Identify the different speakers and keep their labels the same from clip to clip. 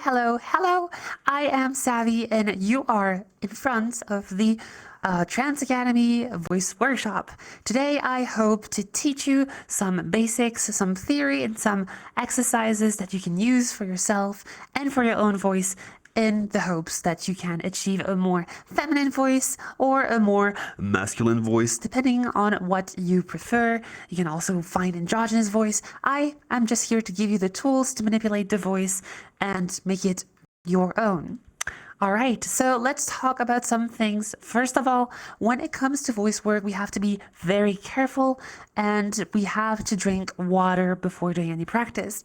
Speaker 1: Hello, I am Savvy and you are in front of the Trans Academy Voice Workshop. Today I hope to teach you some basics, some theory and some exercises that you can use for yourself and for your own voice in the hopes that you can achieve a more feminine voice or a more masculine voice, depending on what you prefer. You can also find androgynous voice. I am just here to give you the tools to manipulate the voice and make it your own. All right, so let's talk about some things. First of all, when it comes to voice work, we have to be very careful and we have to drink water before doing any practice.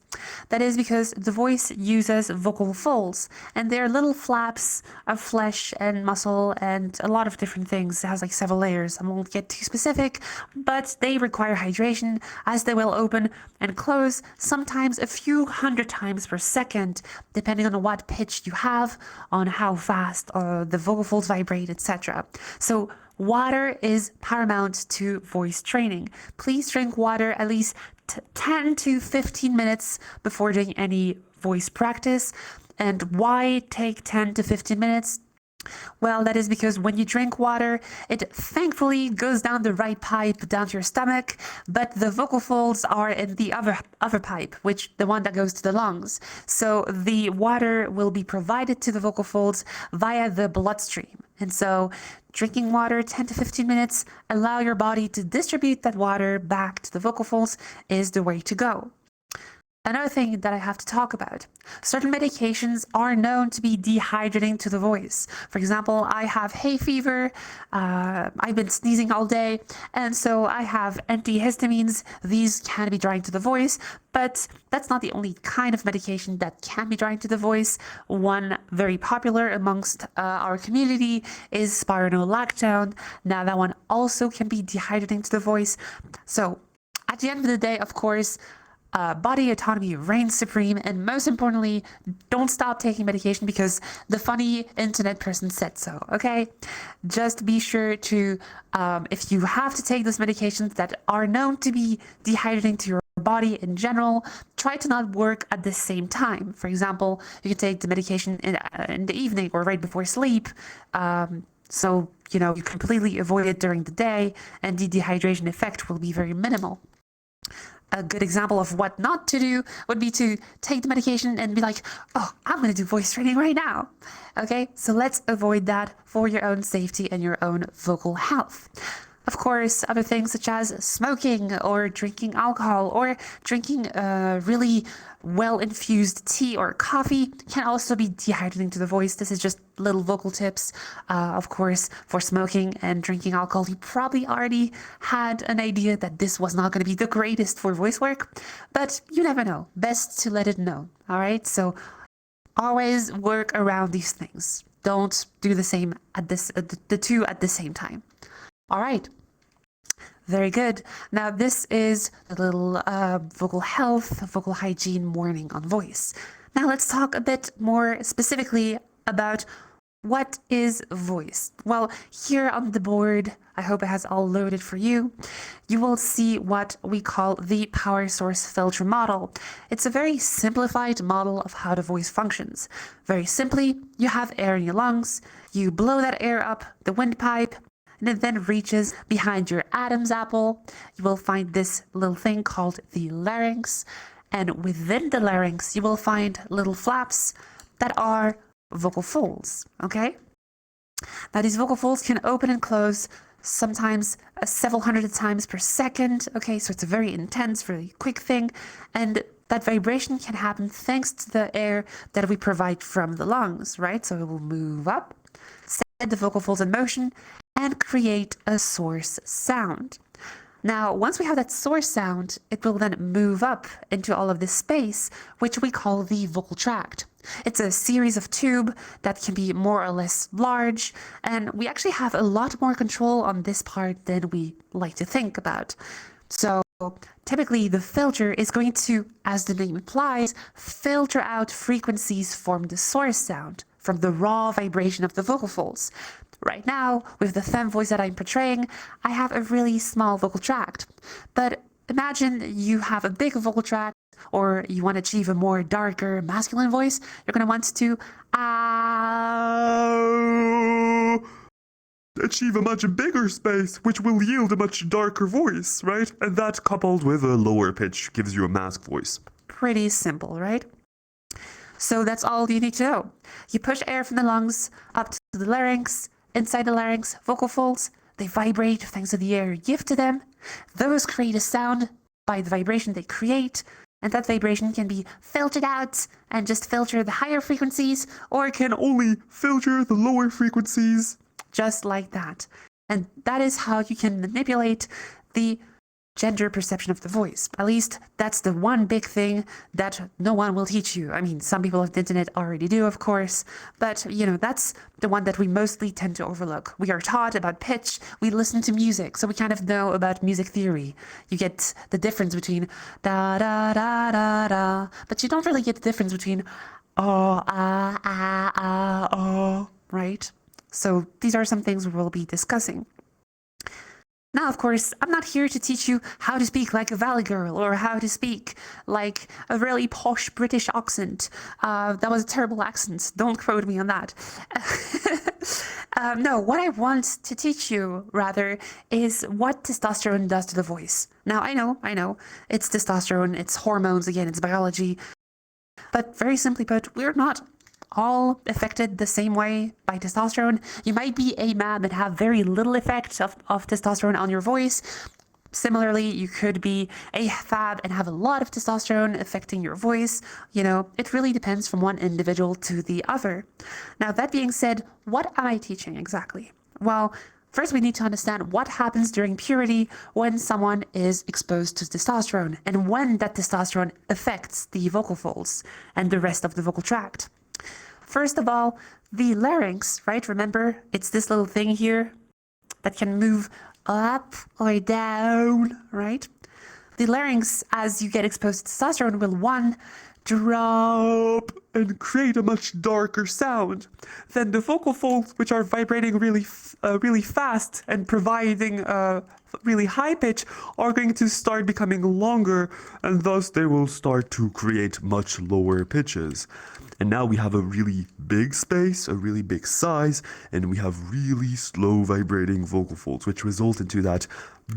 Speaker 1: That is because the voice uses vocal folds and they're little flaps of flesh and muscle and a lot of different things. It has like several layers. I won't get too specific, but they require hydration as they will open and close sometimes a few hundred times per second, depending on what pitch you have, on how fast the vocal folds vibrate, etc. So water is paramount to voice training. Please drink water at least 10 to 15 minutes before doing any voice practice. And why take 10 to 15 minutes? Well, that is because when you drink water, it thankfully goes down the right pipe down to your stomach, but the vocal folds are in the other pipe, the one that goes to the lungs. So the water will be provided to the vocal folds via the bloodstream. And so drinking water 10 to 15 minutes, allow your body to distribute that water back to the vocal folds is the way to go. Another thing that I have to talk about, certain medications are known to be dehydrating to the voice. For example, I have hay fever, I've been sneezing all day, and so I have antihistamines. These can be drying to the voice, but that's not the only kind of medication that can be drying to the voice. One very popular amongst our community is spironolactone. Now that one also can be dehydrating to the voice. So at the end of the day, of course, body autonomy reigns supreme, and most importantly, don't stop taking medication because the funny internet person said so, okay? Just be sure to, if you have to take those medications that are known to be dehydrating to your body in general, try to not work at the same time. For example, you can take the medication in the evening or right before sleep, so you completely avoid it during the day, and the dehydration effect will be very minimal. A good example of what not to do would be to take the medication and be like, oh, I'm going to do voice training right now. Okay, so let's avoid that for your own safety and your own vocal health. Of course, other things such as smoking or drinking alcohol or drinking really well-infused tea or coffee can also be dehydrating to the voice. This is just little vocal tips. Of course, for smoking and drinking alcohol, you probably already had an idea that this was not going to be the greatest for voice work, but you never know. Best to let it know. All right, so always work around these things. Don't do the same at the two at the same time. All right, very good. Now this is a little vocal health, vocal hygiene warning on voice. Now let's talk a bit more specifically about what is voice. Well, here on the board, I hope it has all loaded for you, you will see what we call the power source filter model. It's a very simplified model of how the voice functions. Very simply, you have air in your lungs, you blow that air up the windpipe, and it then reaches behind your Adam's apple. You will find this little thing called the larynx, and within the larynx you will find little flaps that are vocal folds, okay? Now these vocal folds can open and close sometimes several hundred times per second, okay? So it's a very intense, very quick thing, and that vibration can happen thanks to the air that we provide from the lungs, right? So it will move up, set the vocal folds in motion, and create a source sound. Now, once we have that source sound, it will then move up into all of this space, which we call the vocal tract. It's a series of tube that can be more or less large, and we actually have a lot more control on this part than we like to think about. So typically the filter is going to, as the name implies, filter out frequencies from the source sound, from the raw vibration of the vocal folds. Right now, with the femme voice that I'm portraying, I have a really small vocal tract. But imagine you have a big vocal tract or you want to achieve a more darker masculine voice, you're going to want to
Speaker 2: achieve a much bigger space, which will yield a much darker voice, right? And that coupled with a lower pitch gives you a masc voice.
Speaker 1: Pretty simple, right? So that's all you need to know. You push air from the lungs up to the larynx, inside the larynx, vocal folds, they vibrate thanks to the air you give to them. Those create a sound by the vibration they create, and that vibration can be filtered out and just filter the higher frequencies, or it can only filter the lower frequencies. Just like that. And that is how you can manipulate the gender perception of the voice. At least that's the one big thing that no one will teach you. I mean, some people on the internet already do, of course, but that's the one that we mostly tend to overlook. We are taught about pitch, we listen to music, so we kind of know about music theory. You get the difference between da da da da da, but you don't really get the difference between right? So these are some things we'll be discussing. Now, of course, I'm not here to teach you how to speak like a valley girl or how to speak like a really posh British accent. That was a terrible accent. Don't quote me on that. No, what I want to teach you, rather, is what testosterone does to the voice. Now, I know, it's testosterone, it's hormones, again, it's biology. But very simply put, we're not all affected the same way by testosterone. You might be a man and have very little effect of testosterone on your voice. Similarly, you could be a fab and have a lot of testosterone affecting your voice. It really depends from one individual to the other. Now, that being said, what am I teaching exactly? Well, first we need to understand what happens during puberty when someone is exposed to testosterone and when that testosterone affects the vocal folds and the rest of the vocal tract. First of all, the larynx, right? Remember, it's this little thing here that can move up or down, right? The larynx, as you get exposed to testosterone, will drop and create a much darker sound. Then the vocal folds, which are vibrating really fast and providing a really high pitch, are going to start becoming longer, and thus they will start to create much lower pitches. And now we have a really big space, a really big size, and we have really slow vibrating vocal folds, which result into that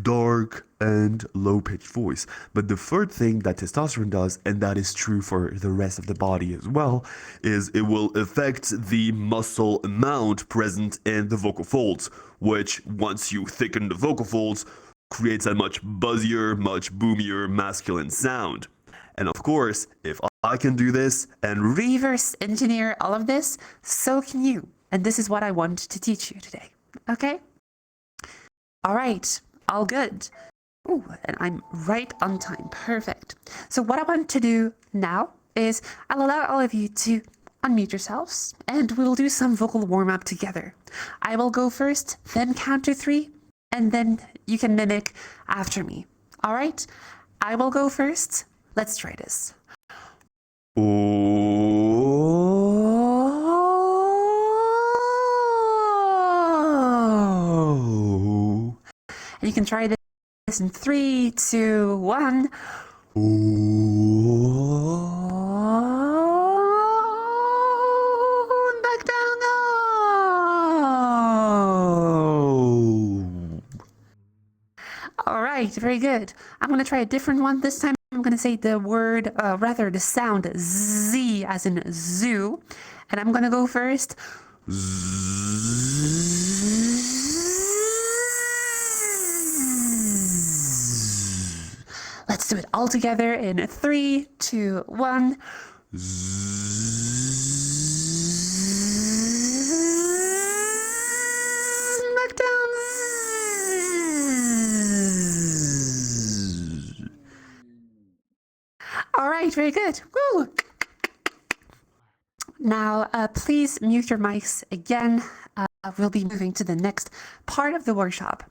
Speaker 1: dark and low-pitched voice. But the third thing that testosterone does, and that is true for the rest of the body as well, is it will affect the muscle amount present in the vocal folds, which, once you thicken the vocal folds, creates a much buzzier, much boomier masculine sound. And of course, if I can do this and reverse engineer all of this, so can you. And this is what I want to teach you today. Okay? All right. All good. Ooh, and I'm right on time. Perfect. So what I want to do now is I'll allow all of you to unmute yourselves and we'll do some vocal warm-up together. I will go first, then count to 3, and then you can mimic after me. All right? I will go first. Let's try this. Oh. And you can try this in 3, 2, 1. Oh. And back down. Oh. All right, very good. I'm going to try a different one this time. I'm going to say the word, the sound Z as in zoo. And I'm going to go first. Let's do it all together in 3, 2, 1. Back down. All right, very good. Woo! Now, please mute your mics again. We'll be moving to the next part of the workshop.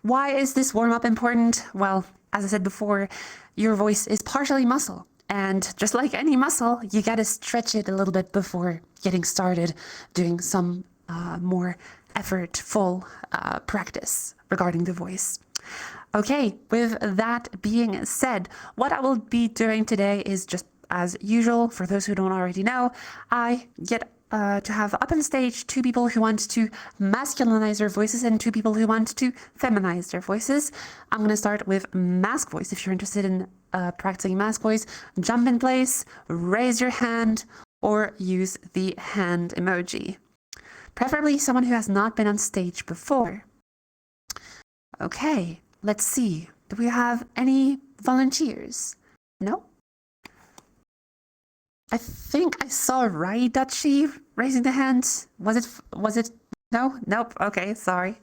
Speaker 1: Why is this warm-up important? Well, as I said before, your voice is partially muscle. And just like any muscle, you got to stretch it a little bit before getting started doing some more effortful practice regarding the voice. Okay, with that being said, what I will be doing today is just as usual. For those who don't already know, I get to have up on stage two people who want to masculinize their voices and two people who want to feminize their voices. I'm going to start with masc voice. If you're interested in practicing masc voice, jump in place, raise your hand, or use the hand emoji. Preferably someone who has not been on stage before. Okay, let's see. Do we have any volunteers? No? I think I saw Rai Dachi raising the hand. Was it no? Nope. Okay, sorry.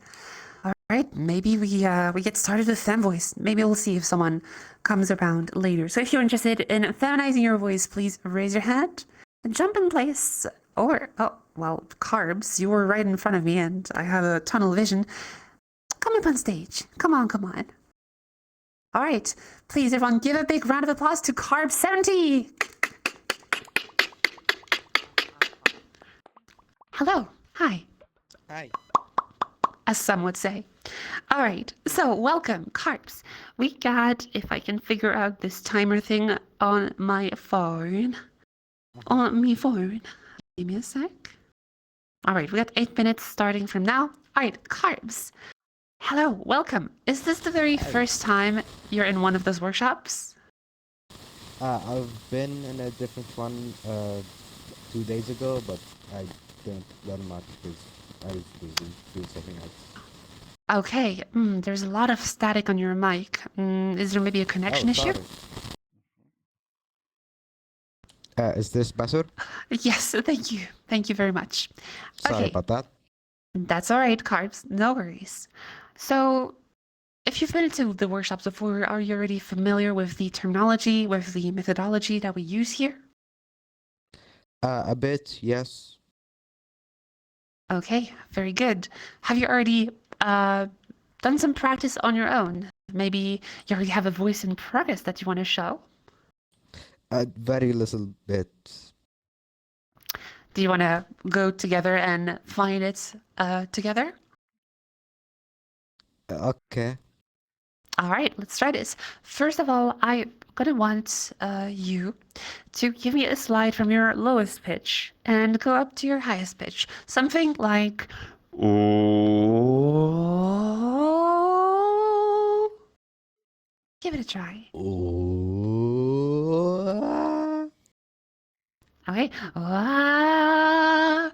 Speaker 1: All right, maybe we get started with fem voice. Maybe we'll see if someone comes around later. So if you're interested in feminizing your voice, please raise your hand and jump in place. Or oh well, carbs, you were right in front of me and I have a tunnel vision. Come up on stage. Come on, come on. All right, please everyone give a big round of applause to Carb 70. Hello. Hi.
Speaker 3: Hi.
Speaker 1: As some would say. All right, so welcome, Carbs. We got, if I can figure out this timer thing on my phone. On my phone. Give me a sec. All right, we got 8 minutes starting from now. All right, Carbs. Hello, welcome. Is this the very first time you're in one of those workshops?
Speaker 3: I've been in a different one 2 days ago, but I didn't learn much because I was busy doing something else.
Speaker 1: Okay, there's a lot of static on your mic. Is there maybe a connection issue?
Speaker 3: Sorry. Is this better?
Speaker 1: Yes, thank you. Thank you very much.
Speaker 3: Sorry
Speaker 1: Okay.
Speaker 3: about that.
Speaker 1: That's all right, Carbs. No worries. So, if you've been to the workshops before, are you already familiar with the terminology, with the methodology that we use here?
Speaker 3: A bit, yes.
Speaker 1: Okay, very good. Have you already done some practice on your own? Maybe you already have a voice in progress that you want to show?
Speaker 3: A very little bit.
Speaker 1: Do you want to go together and find it together?
Speaker 3: Okay.
Speaker 1: All right, let's try this. First of all, I'm gonna want you to give me a slide from your lowest pitch and go up to your highest pitch. Something like, oh. Give it a try.
Speaker 3: Oh.
Speaker 1: Okay. Ah,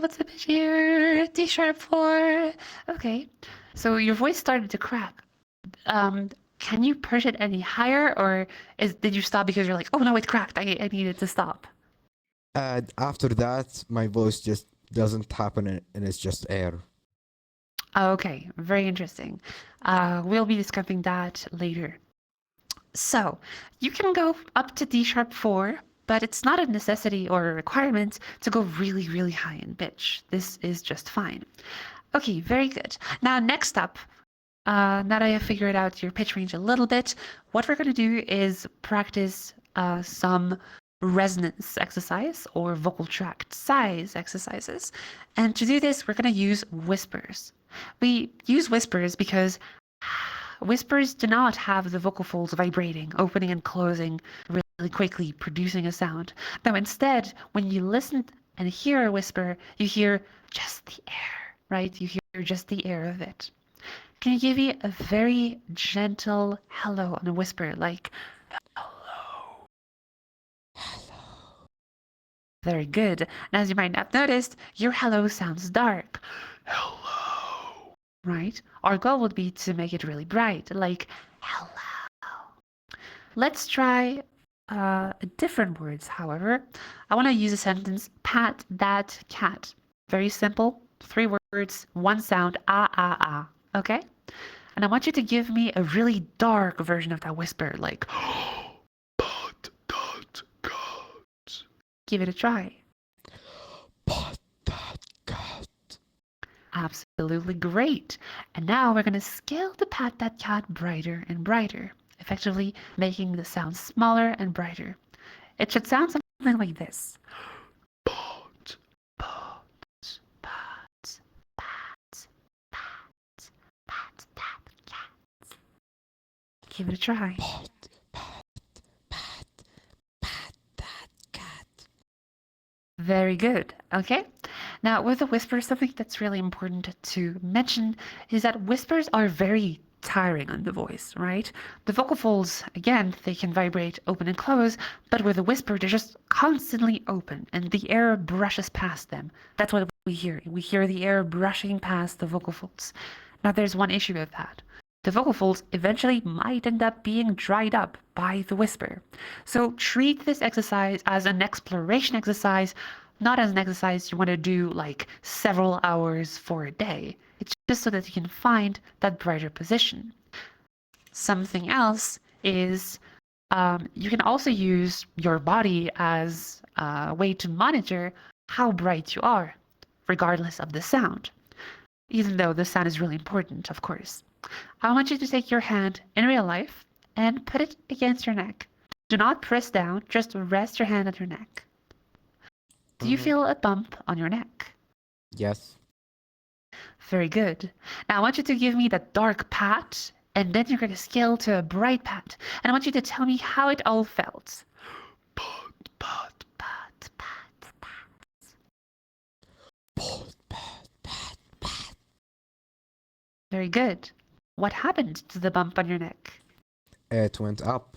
Speaker 1: what's the pitch here? D sharp 4. Okay. So your voice started to crack. Can you push it any higher, or did you stop because you're like, oh no, it cracked. I needed to stop.
Speaker 3: After that, my voice just doesn't happen and it's just air.
Speaker 1: Okay, very interesting. We'll be discussing that later. So you can go up to D sharp 4, but it's not a necessity or a requirement to go really, really high in pitch. This is just fine. Okay, very good. Now, next up, now that I have figured out your pitch range a little bit, what we're going to do is practice some resonance exercise or vocal tract size exercises. And to do this, we're going to use whispers. We use whispers because whispers do not have the vocal folds vibrating, opening and closing really quickly, producing a sound. No, instead, when you listen and hear a whisper, you hear just the air, right? You hear just the air of it. Can you give me a very gentle hello on a whisper, like hello?
Speaker 3: Hello.
Speaker 1: Very good. And as you might have noticed, your hello sounds dark. Hello. Right? Our goal would be to make it really bright, like hello. Let's try different words, however. I want to use a sentence, pat that cat. Very simple. 3 words, 1 sound, ah, ah, ah. Okay? And I want you to give me a really dark version of that whisper, like pat that cat. Give it a try.
Speaker 3: Pat that cat.
Speaker 1: Absolutely great. And now we're going to scale the pat that cat brighter and brighter, effectively making the sound smaller and brighter. It should sound something like this. Pat, pat, pat, pat, pat, pat that Give it a try. Very good. Okay. Now, with the whispers, something that's really important to mention is that whispers are very tiring on the voice, right? The vocal folds, again, they can vibrate open and close, but with a whisper, they're just constantly open and the air brushes past them. That's what we hear. We hear the air brushing past the vocal folds. Now, there's one issue with that. The vocal folds eventually might end up being dried up by the whisper. So treat this exercise as an exploration exercise, not as an exercise you want to do like several hours for a day. It's just so that you can find that brighter position. Something else is you can also use your body as a way to monitor how bright you are, regardless of the sound, even though the sound is really important, of course. I want you to take your hand in real life and put it against your neck. Do not press down, just rest your hand on your neck. Do you feel a bump on your neck?
Speaker 3: Yes.
Speaker 1: Very good. Now I want you to give me that dark pat, and then you're going to scale to a bright pat. And I want you to tell me how it all felt. Pat, pat, pat, pat, pat. Very good. What happened to the bump on your neck?
Speaker 3: It went up.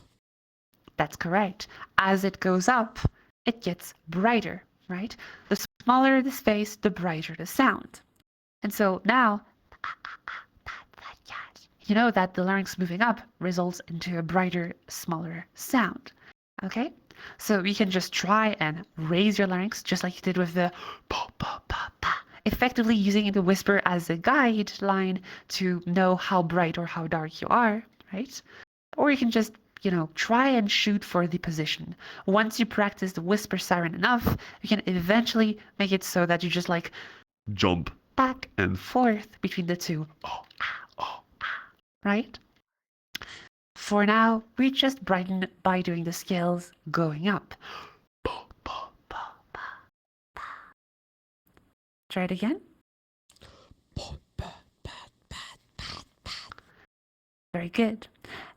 Speaker 1: That's correct. As it goes up, it gets brighter, right? The smaller the space, the brighter the sound. And so now, you know that the larynx moving up results into a brighter, smaller sound. Okay? So you can just try and raise your larynx just like you did with the pa, pa, pa, pa, effectively using the whisper as a guideline to know how bright or how dark you are, right? Or you can just, try and shoot for the position. Once you practice the whisper siren enough, you can eventually make it so that you just like
Speaker 2: Jump.
Speaker 1: back and forth between the two. Right? For now, we just brighten by doing the scales going up. Try it again. Very good.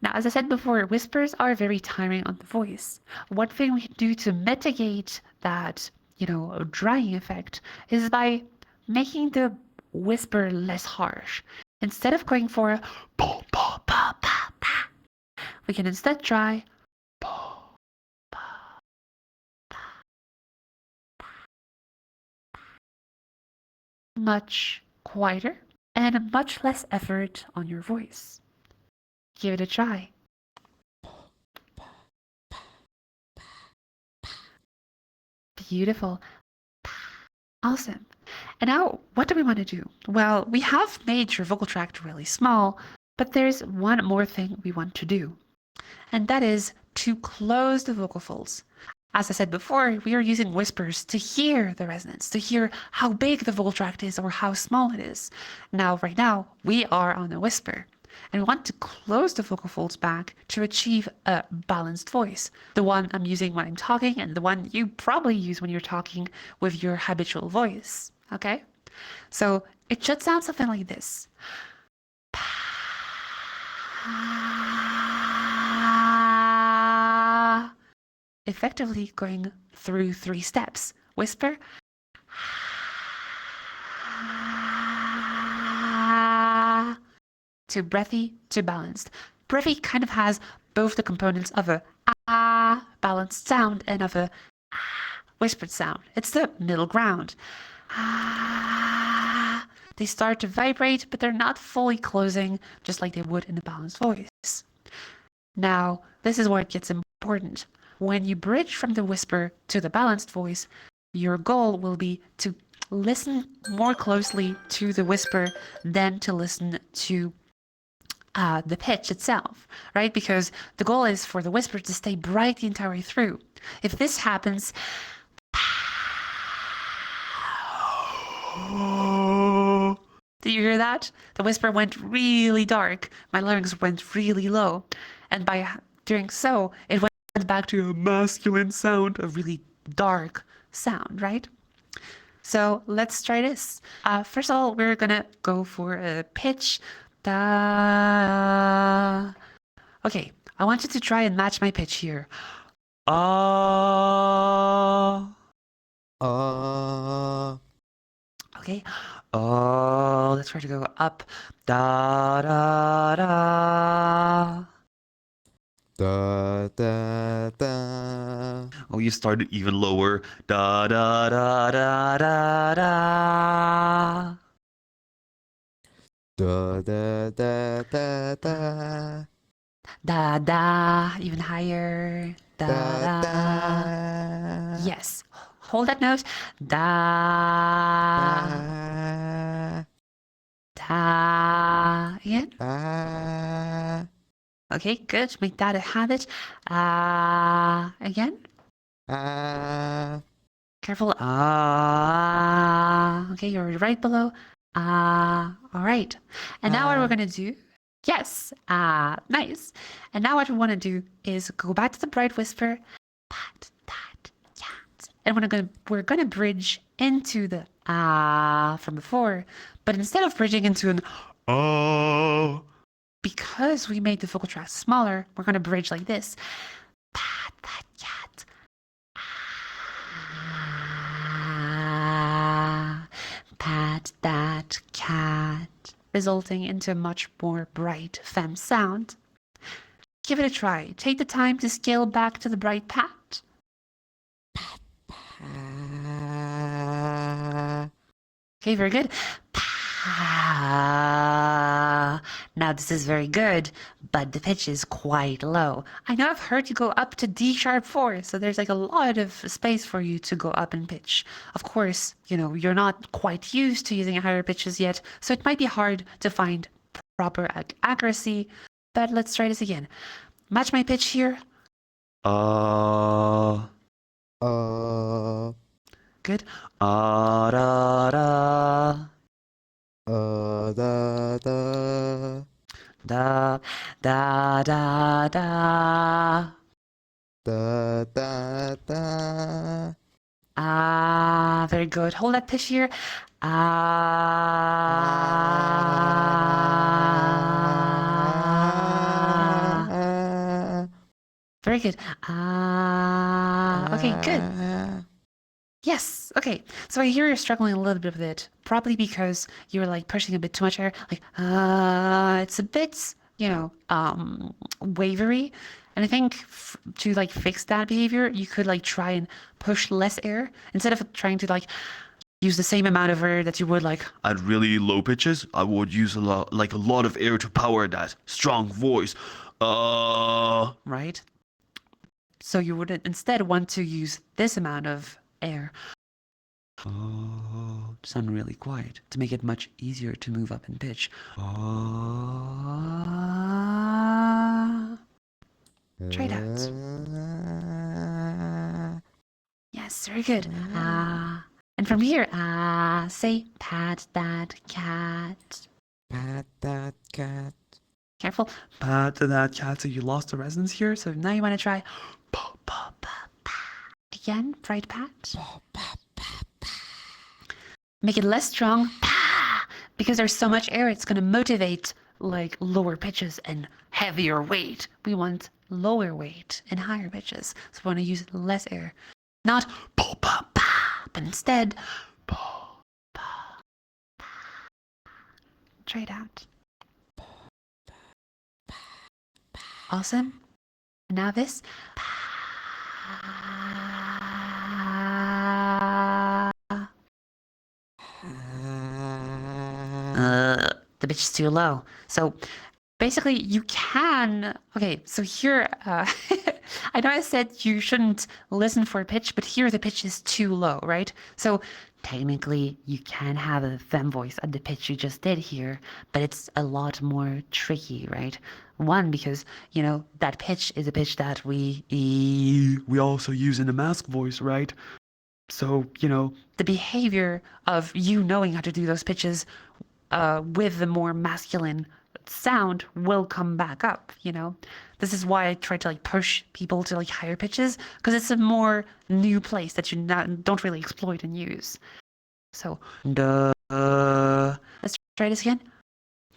Speaker 1: Now, as I said before, whispers are very tiring on the voice. One thing we can do to mitigate that, drying effect is by making the whisper less harsh. Instead of going for a pa, pa, pa, pa, pa, we can instead try pa, pa, pa, much quieter and much less effort on your voice. Give it a try. Beautiful. Awesome. And now, what do we want to do? Well, we have made your vocal tract really small, but there's one more thing we want to do, and that is to close the vocal folds. As I said before, we are using whispers to hear the resonance, to hear how big the vocal tract is or how small it is. Now, right now, we are on a whisper, and we want to close the vocal folds back to achieve a balanced voice. The one I'm using when I'm talking and the one you probably use when you're talking with your habitual voice. Okay? So it should sound something like this. Effectively going through 3 steps. Whisper. To breathy to balanced. Breathy kind of has both the components of a balanced sound and of a whispered sound. It's the middle ground. They start to vibrate, but they're not fully closing, just like they would in a balanced voice. Now, this is where it gets important. When you bridge from the whisper to the balanced voice, your goal will be to listen more closely to the whisper than to listen to the pitch itself, right? Because the goal is for the whisper to stay bright the entire way through. If this happens, do you hear that? The whisper went really dark. My larynx went really low. And by doing so, it went back to a masculine sound, a really dark sound, right? So let's try this. First of all, we're gonna go for a pitch. Da. Okay, I want you to try and match my pitch here. Okay. Let's try to go up. Da da da.
Speaker 3: Da da da.
Speaker 2: Oh, you started even lower. Da da da da da da.
Speaker 3: Da da da da da.
Speaker 1: Da da. Even higher. Da
Speaker 3: Da
Speaker 1: da.
Speaker 3: da.
Speaker 1: Yes. Hold that note. Da.
Speaker 3: Da.
Speaker 1: Da. Again.
Speaker 3: Da.
Speaker 1: Okay, good. Make that a habit. Again.
Speaker 3: Ah.
Speaker 1: Careful. Okay, you're right below. All right. And now what we're going to do, yes, nice. And now what we want to do is go back to the bright whisper, pat, tat, cat. And we're gonna bridge into the from before, but instead of bridging into an because we made the vocal tract smaller, we're gonna bridge like this. Pat, that cat. Pat that cat, resulting into a much more bright femme sound. Give it a try. Take the time to scale back to the bright pat. Okay, very good. Now this is very good, but the pitch is quite low. I know I've heard you go up to D sharp 4, so there's like a lot of space for you to go up in pitch. Of course, you're not quite used to using higher pitches yet, so it might be hard to find proper accuracy, but let's try this again. Match my pitch here. Good.
Speaker 3: Da da.
Speaker 1: Da da da da.
Speaker 3: Da da da.
Speaker 1: Very good. Hold that pitch here. Very good. Okay, good. Yes. Okay. So I hear you're struggling a little bit with it, probably because you're like pushing a bit too much air. Like, it's a bit, wavery. And I think to like fix that behavior, you could like try and push less air instead of trying to like use the same amount of air that you would like
Speaker 2: At really low pitches, I would use a lot of air to power that strong voice.
Speaker 1: right? So you would instead want to use this amount of air. To sound really quiet, to make it much easier to move up in pitch. Try it out. Yes, very good. And from here, say pat that cat.
Speaker 3: Pat that cat.
Speaker 1: Careful. Pat that cat. So you lost the resonance here. So now you want to try pa pa pa pa. Again, bright pat. Make it less strong. Pa! Because there's so much air, it's going to motivate like lower pitches and heavier weight. We want lower weight and higher pitches. So we want to use less air. Not pa pa pa, but instead pa pa pa. Try it out. Awesome. Now this. The pitch is too low. So basically you can, okay, so here, I know I said you shouldn't listen for pitch, but here the pitch is too low, right? So technically you can have a femme voice at the pitch you just did here, but it's a lot more tricky, right? One, because, that pitch is a pitch that we
Speaker 2: also use in the masc voice, right? So,
Speaker 1: the behavior of you knowing how to do those pitches with the more masculine sound will come back up, This is why I try to like push people to like higher pitches, because it's a more new place that you don't really exploit and use. So, let's try this again.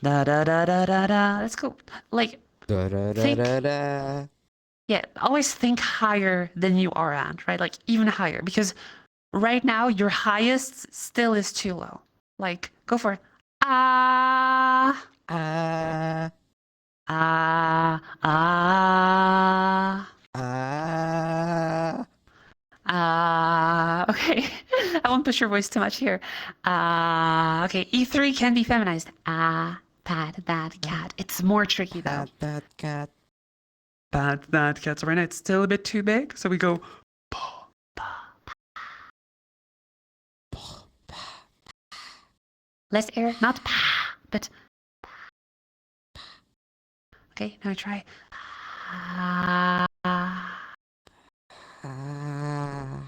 Speaker 1: Da da da da da da. Let's go. Like,
Speaker 3: Da-da-da-da-da.
Speaker 1: Yeah, always think higher than you are at, right? Like even higher, because right now your highest still is too low. Like go for it. Ah,
Speaker 3: Ah,
Speaker 1: ah, ah,
Speaker 3: ah.
Speaker 1: ah. Okay, I won't push your voice too much here. Ah, okay. E3 can be feminized. Ah, pat that cat. It's more tricky though.
Speaker 3: Pat that cat.
Speaker 2: Pat that cat. So right now it's still a bit too big. So we go
Speaker 1: Less air, not pa, but okay. Now try. Ah.
Speaker 3: Ah.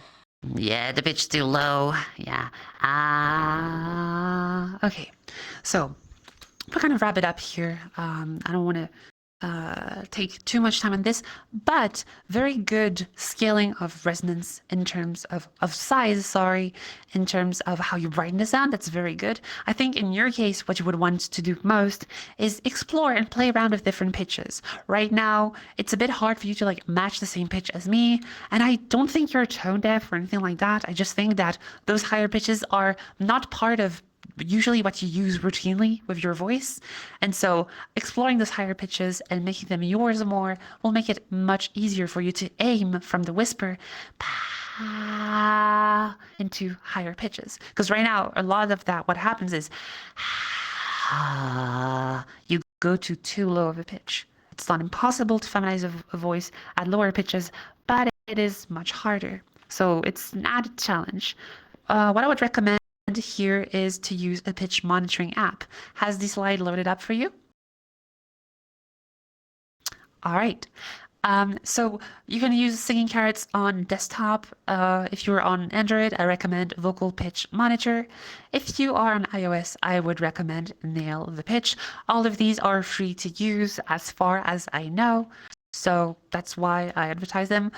Speaker 1: Yeah, the pitch too low. Yeah. Ah. Okay. So we'll kind of wrap it up here. I don't want to take too much time on this, but very good scaling of resonance in terms of size, sorry, in terms of how you brighten the sound. That's very good. I think in your case, what you would want to do most is explore and play around with different pitches. Right now, it's a bit hard for you to like match the same pitch as me, and I don't think you're tone deaf or anything like that. I just think that those higher pitches are not part of usually what you use routinely with your voice. And so exploring those higher pitches and making them yours more will make it much easier for you to aim from the whisper into higher pitches. Because right now, a lot of that, what happens is you go to too low of a pitch. It's not impossible to feminize a voice at lower pitches, but it is much harder. So it's an added challenge. What I would recommend here is to use a pitch monitoring app. Has the slide loaded up for you? All right. So you can use Singing Carrots on desktop. If you're on Android, I recommend Vocal Pitch Monitor. If you are on iOS, I would recommend Nail the Pitch. All of these are free to use as far as I know. So that's why I advertise them.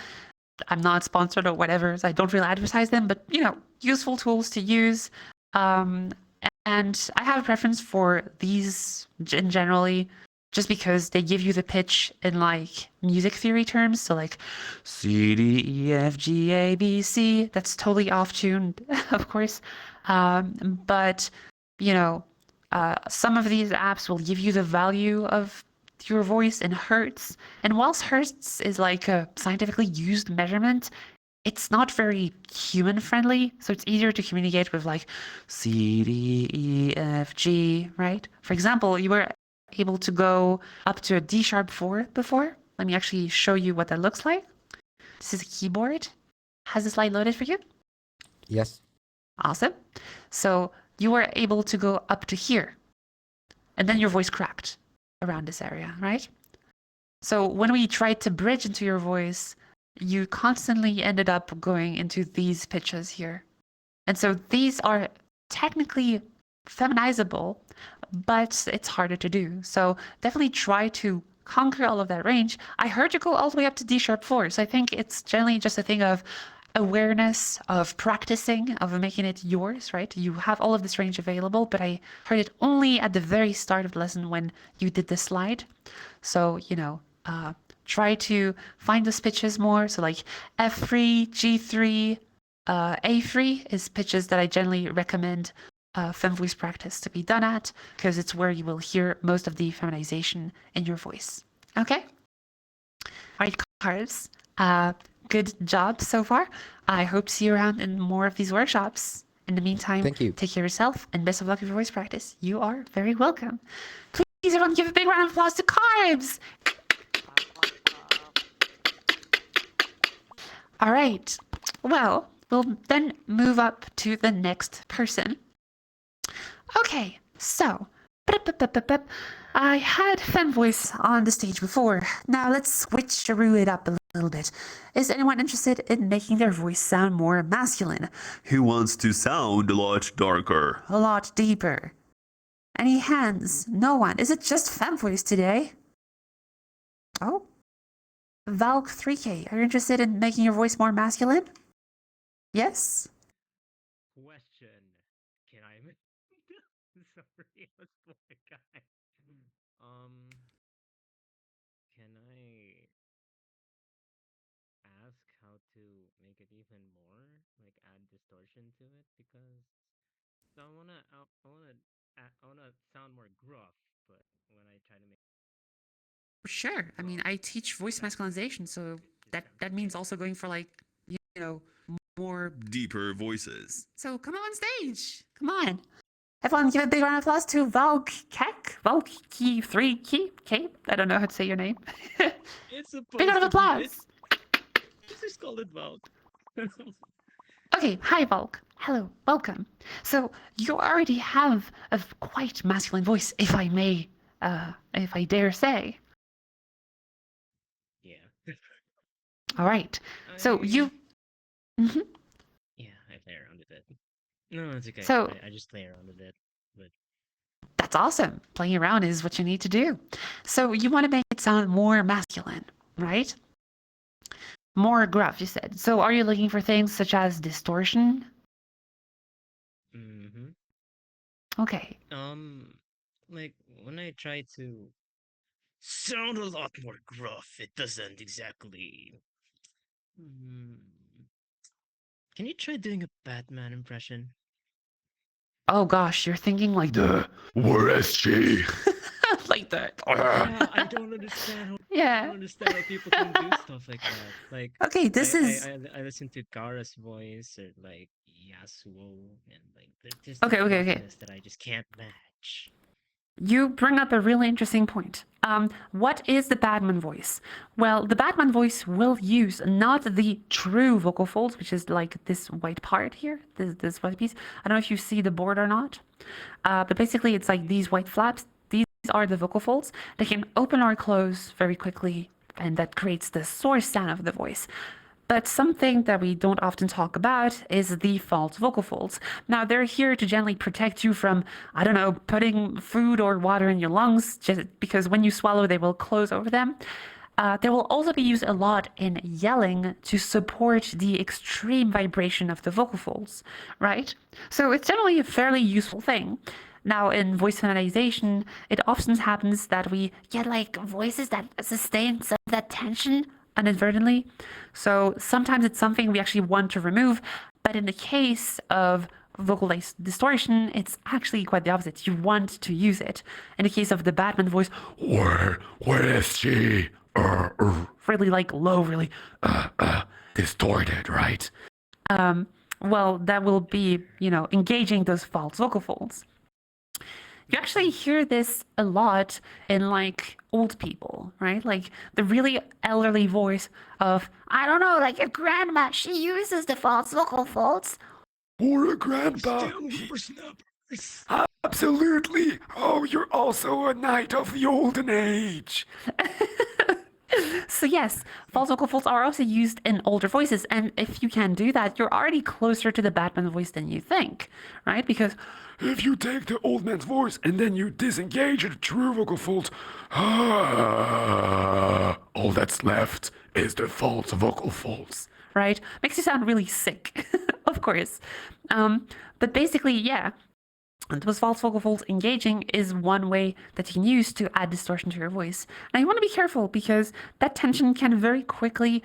Speaker 1: I'm not sponsored or whatever, so I don't really advertise them, but useful tools to use. Um, and I have a preference for these generally just because they give you the pitch in like music theory terms. So like C, D, E, F, G, A, B, C. That's totally off tuned, of course. But some of these apps will give you the value of your voice in hertz. And whilst hertz is like a scientifically used measurement, it's not very human friendly. So it's easier to communicate with like C, D, E, F, G, right? For example, you were able to go up to a D sharp 4 before. Let me actually show you what that looks like. This is a keyboard. Has the slide loaded for you?
Speaker 3: Yes.
Speaker 1: Awesome. So you were able to go up to here. And then your voice cracked around this area, right? So when we tried to bridge into your voice, you constantly ended up going into these pitches here. And so these are technically feminizable, but it's harder to do. So definitely try to conquer all of that range. I heard you go all the way up to D sharp 4. So I think it's generally just a thing of awareness, of practicing, of making it yours, right? You have all of this range available, but I heard it only at the very start of the lesson when you did the slide. So, try to find those pitches more. So like F3, G3, A3 is pitches that I generally recommend fem voice practice to be done at because it's where you will hear most of the feminization in your voice. Okay? All right, Carbs. Good job so far. I hope to see you around in more of these workshops. In the meantime,
Speaker 3: Thank you.
Speaker 1: take care of yourself and best of luck with your voice practice. You are very welcome. Please, everyone, give a big round of applause to Carbs. All right. Well, we'll then move up to the next person. Okay, so I had fem voice on the stage before. Now let's switcheroo it up a little bit. Is anyone interested in making their voice sound more masculine?
Speaker 2: Who wants to sound a lot darker?
Speaker 1: A lot deeper? Any hands? No one. Is it just fem voice today? Oh. Valk 3K, are you interested in making your voice more masculine? Yes?
Speaker 4: Question. Can I sorry, I was poor guy. even more, like add distortion to it, because so I wanna sound more gruff, but when I try to make
Speaker 1: Sure. I mean,
Speaker 4: gruff,
Speaker 1: I teach voice
Speaker 4: that
Speaker 1: masculinization, so
Speaker 4: it just sounds
Speaker 1: that means
Speaker 4: fake.
Speaker 1: also going for like, you know, more
Speaker 2: Deeper voices.
Speaker 1: So come on stage. Come on. Everyone give a big round of applause to Valk Kek. Valk Key 3 Key. K. I don't know how to say your name.
Speaker 4: It's
Speaker 1: Big
Speaker 4: supposed
Speaker 1: round of
Speaker 4: to be. It's
Speaker 1: applause.
Speaker 4: just call it Valk.
Speaker 1: Okay, hi Valk. Hello, welcome. So you already have a quite masculine voice, if I dare say.
Speaker 4: Yeah.
Speaker 1: All right. So
Speaker 4: I
Speaker 1: Mhm.
Speaker 4: Yeah, I play around with it. No, it's okay.
Speaker 1: So
Speaker 4: I just play around with it. But
Speaker 1: that's awesome. Playing around is what you need to do. So you want to make it sound more masculine, right? More gruff, you said. So are you looking for things such as distortion?
Speaker 4: mm-hmm.
Speaker 1: Okay.
Speaker 4: Like when I try to sound a lot more gruff, it doesn't exactly. Hmm. Can you try doing a Batman impression?
Speaker 1: Oh gosh, you're thinking like the
Speaker 2: Where is she?
Speaker 1: like that.
Speaker 4: Yeah, I don't understand how
Speaker 1: Yeah.
Speaker 4: people can do stuff like that. Like
Speaker 1: Okay,
Speaker 4: I
Speaker 1: this
Speaker 4: I
Speaker 1: is
Speaker 4: I, I listen to Kara's voice or like Yasuo, and like there's just
Speaker 1: okay,
Speaker 4: that
Speaker 1: okay, okay.
Speaker 4: gruffness that I just can't match.
Speaker 1: You bring up a really interesting point. What is the Batman voice? Well, the Batman voice will use not the true vocal folds, which is like this white part here, this white piece. I don't know if you see the board or not, but basically it's like these white flaps. These are the vocal folds. They can open or close very quickly, and that creates the source sound of the voice. But something that we don't often talk about is the false vocal folds. Now, they're here to gently protect you from, I don't know, putting food or water in your lungs, just because when you swallow, they will close over them. They will also be used a lot in yelling to support the extreme vibration of the vocal folds, right? So it's generally a fairly useful thing. Now, in voice feminization, it often happens that we get like voices that sustain some of that tension inadvertently. So sometimes it's something we actually want to remove, but in the case of vocal distortion, it's actually quite the opposite. You want to use it. In the case of the Batman voice,
Speaker 2: Where is she?
Speaker 1: really like low, really
Speaker 2: Distorted, right?
Speaker 1: well, that will be, engaging those false vocal folds. You actually hear this a lot in like old people, right? Like the really elderly voice of, I don't know, like your grandma, she uses the false vocal folds.
Speaker 2: Or a grandpa.
Speaker 4: Still whippersnappers.
Speaker 2: Absolutely. Oh, you're also a knight of the olden age.
Speaker 1: So yes, false vocal folds are also used in older voices, and if you can do that, you're already closer to the Batman voice than you think, right? Because
Speaker 2: If you take the old man's voice and then you disengage the true vocal folds, all that's left is the false vocal folds.
Speaker 1: right, makes you sound really sick, of course. But basically, yeah, those false vocal folds engaging is one way that you can use to add distortion to your voice. Now you want to be careful because that tension can very quickly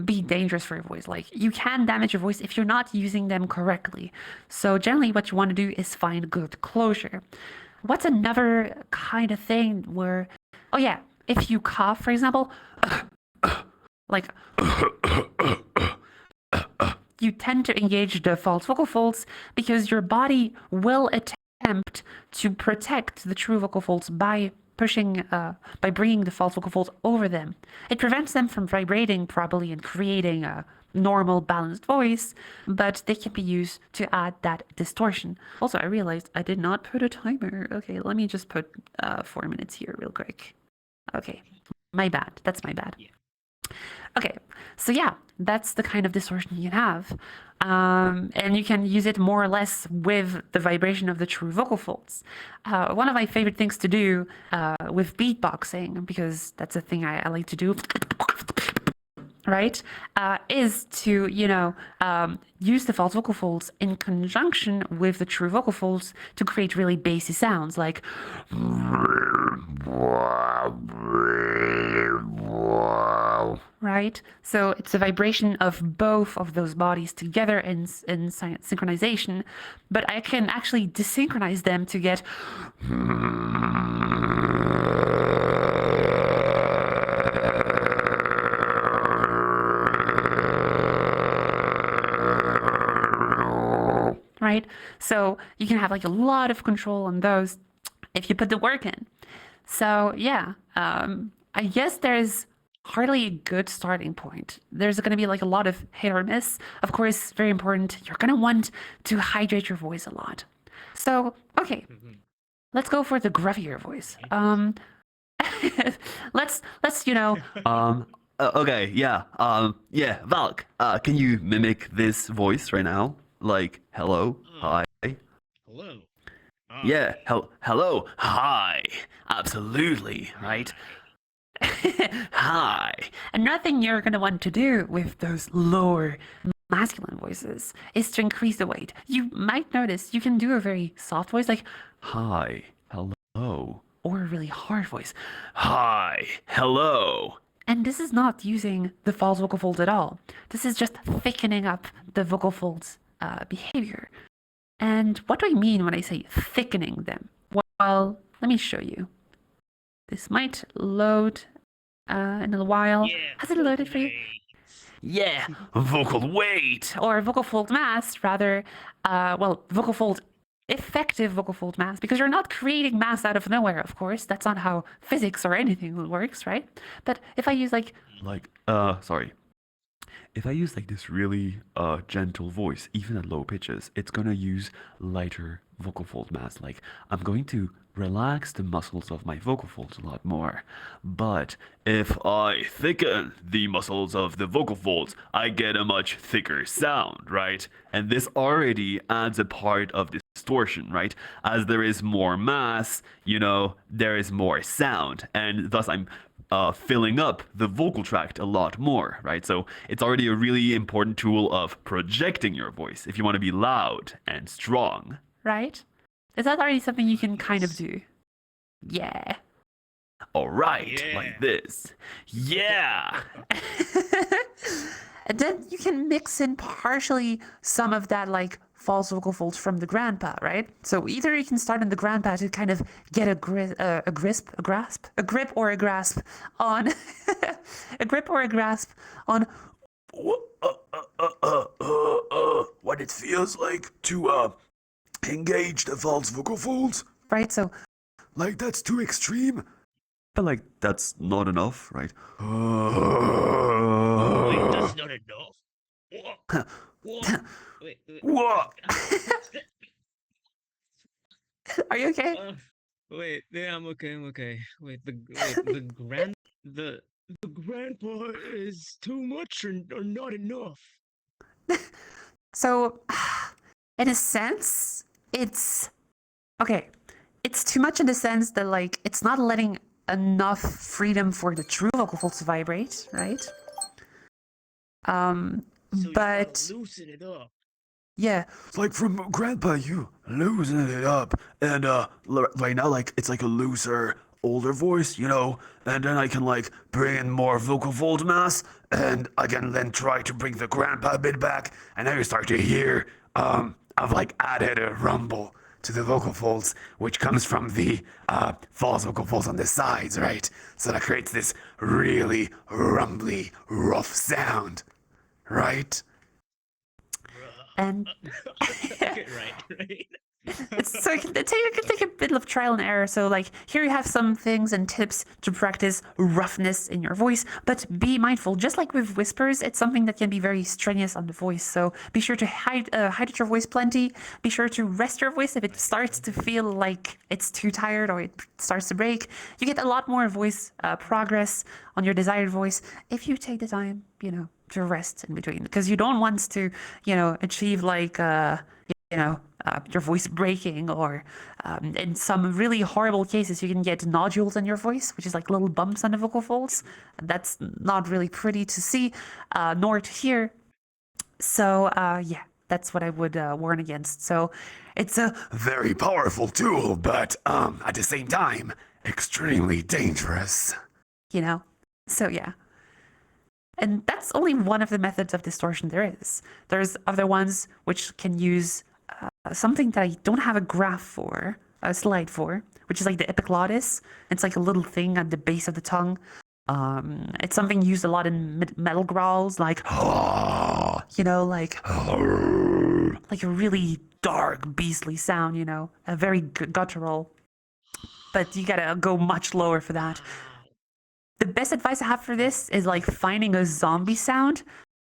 Speaker 1: be dangerous for your voice. Like you can damage your voice if you're not using them correctly. So generally what you want to do is find good closure. What's another kind of thing where, oh yeah, if you cough, for example, like you tend to engage the false vocal folds because your body will attempt to protect the true vocal folds by by bringing the false vocal folds over them. It prevents them from vibrating properly and creating a normal balanced voice, but they can be used to add that distortion. Also, I realized I did not put a timer. Okay, let me just put 4 minutes here real quick. Okay, my bad. That's my bad.
Speaker 4: Yeah.
Speaker 1: Okay, so yeah, that's the kind of distortion you can have. And you can use it more or less with the vibration of the true vocal folds. One of my favorite things to do with beatboxing, because that's a thing I like to do, right, is to, use the false vocal folds in conjunction with the true vocal folds to create really bassy sounds like right? So it's a vibration of both of those bodies together in synchronization, but I can actually desynchronize them to get right? So you can have like a lot of control on those if you put the work in. So yeah, I guess there's hardly a good starting point. There's going to be like a lot of hit or miss. Of course, very important. You're going to want to hydrate your voice a lot. So okay, let's go for the gruffier voice. let's
Speaker 5: Okay, yeah. Yeah, Valk, can you mimic this voice right now? Like, hello, hi.
Speaker 4: Hello.
Speaker 5: Yeah, hello, hi. Absolutely, right? Hi.
Speaker 1: Another thing you're going to want to do with those lower masculine voices is to increase the weight. You might notice you can do a very soft voice like
Speaker 5: Hi, hello.
Speaker 1: or a really hard voice.
Speaker 5: Hi, hello.
Speaker 1: And this is not using the false vocal folds at all. This is just thickening up the vocal folds behavior. And what do I mean when I say thickening them? Well, let me show you. This might load in a while.
Speaker 4: Yeah,
Speaker 1: Has it loaded for you?
Speaker 5: Yeah, vocal weight.
Speaker 1: Or vocal fold mass, rather. Vocal fold effective vocal fold mass, because you're not creating mass out of nowhere, of course. That's not how physics or anything works, right? But if I use
Speaker 5: Sorry. If I use like this really gentle voice, even at low pitches, it's gonna use lighter vocal fold mass. Like I'm going to relax the muscles of my vocal folds a lot more. But if I thicken the muscles of the vocal folds, I get a much thicker sound, right? And this already adds a part of distortion, right? As there is more mass, there is more sound, and thus I'm filling up the vocal tract a lot more, right? So it's already a really important tool of projecting your voice if you want to be loud and strong.
Speaker 1: right? Is that already something you can kind of do? Yeah.
Speaker 5: All right,
Speaker 4: Yeah.
Speaker 5: like this. Yeah.
Speaker 1: And then you can mix in partially some of that like false vocal folds from the grandpa, right? So either you can start in the grandpa to kind of get a grip or a grasp on a grip or a grasp on
Speaker 2: What it feels like to engage the false vocal folds.
Speaker 1: right? So
Speaker 2: Like that's too extreme.
Speaker 5: But like that's not enough, right?
Speaker 4: Wait, that's not enough. What? Wait.
Speaker 5: What?
Speaker 1: are you okay?
Speaker 4: Wait, yeah, I'm okay. Wait, the grandpa is too much or not enough.
Speaker 1: So in a sense, it's okay. It's too much in the sense that like it's not letting enough freedom for the true vocal folds to vibrate, right?
Speaker 4: So you gotta
Speaker 1: But
Speaker 4: loosen it up.
Speaker 1: yeah,
Speaker 2: It's like from Grandpa, you loosen it up, and right now, like it's like a looser, older voice, and then I can like bring in more vocal fold mass, and I can then try to bring the Grandpa bit back, and now you start to hear, I've like added a rumble to the vocal folds, which comes from the false vocal folds on the sides, right? So that creates this really rumbly, rough sound, right?
Speaker 1: and
Speaker 4: Okay, right.
Speaker 1: so it can take a bit of trial and error. So like here you have some things and tips to practice roughness in your voice, but be mindful. Just like with whispers, it's something that can be very strenuous on the voice. So be sure to hydrate your voice plenty. Be sure to rest your voice if it starts to feel like it's too tired or it starts to break. You get a lot more voice progress on your desired voice if you take the time, to rest in between, because you don't want to, achieve like your voice breaking, or in some really horrible cases, you can get nodules in your voice, which is like little bumps on the vocal folds. That's not really pretty to see, nor to hear. So, yeah, that's what I would warn against. So, it's a
Speaker 2: Very powerful tool, but at the same time, extremely dangerous.
Speaker 1: you know, so yeah. And that's only one of the methods of distortion there is. There's other ones which can use something that I don't have a graph for, a slide for, which is like the epiglottis. It's like a little thing at the base of the tongue. It's something used a lot in metal growls, like, you know, like a really dark, beastly sound, you know, a very guttural. But you gotta go much lower for that. The best advice I have for this is like finding a zombie sound,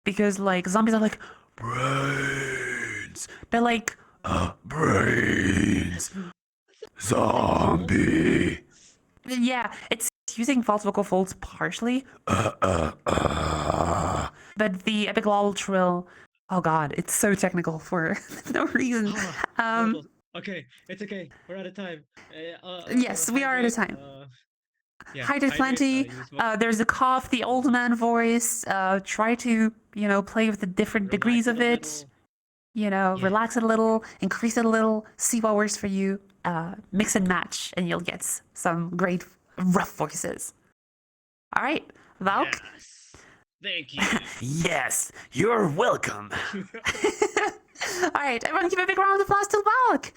Speaker 1: because like zombies are like brains. They're like
Speaker 2: Brains. Zombie.
Speaker 1: yeah, it's using false vocal folds partially. But the epiglottal trill, oh god, it's so technical for no reason.
Speaker 4: Okay, it's okay. We're out of time.
Speaker 1: Yes, we are out of time.
Speaker 4: Yeah,
Speaker 1: Hydrate plenty. There's a cough, the old man voice. Try to, you know, play with the different degrees of it. You know,
Speaker 4: Yeah.
Speaker 1: relax it a little, increase it a little, see what works for you. Mix and match, and you'll get some great rough voices. All right, Valk.
Speaker 4: Yes. Thank you.
Speaker 2: Yes, you're welcome.
Speaker 1: All right, everyone give a big round of applause to Valk.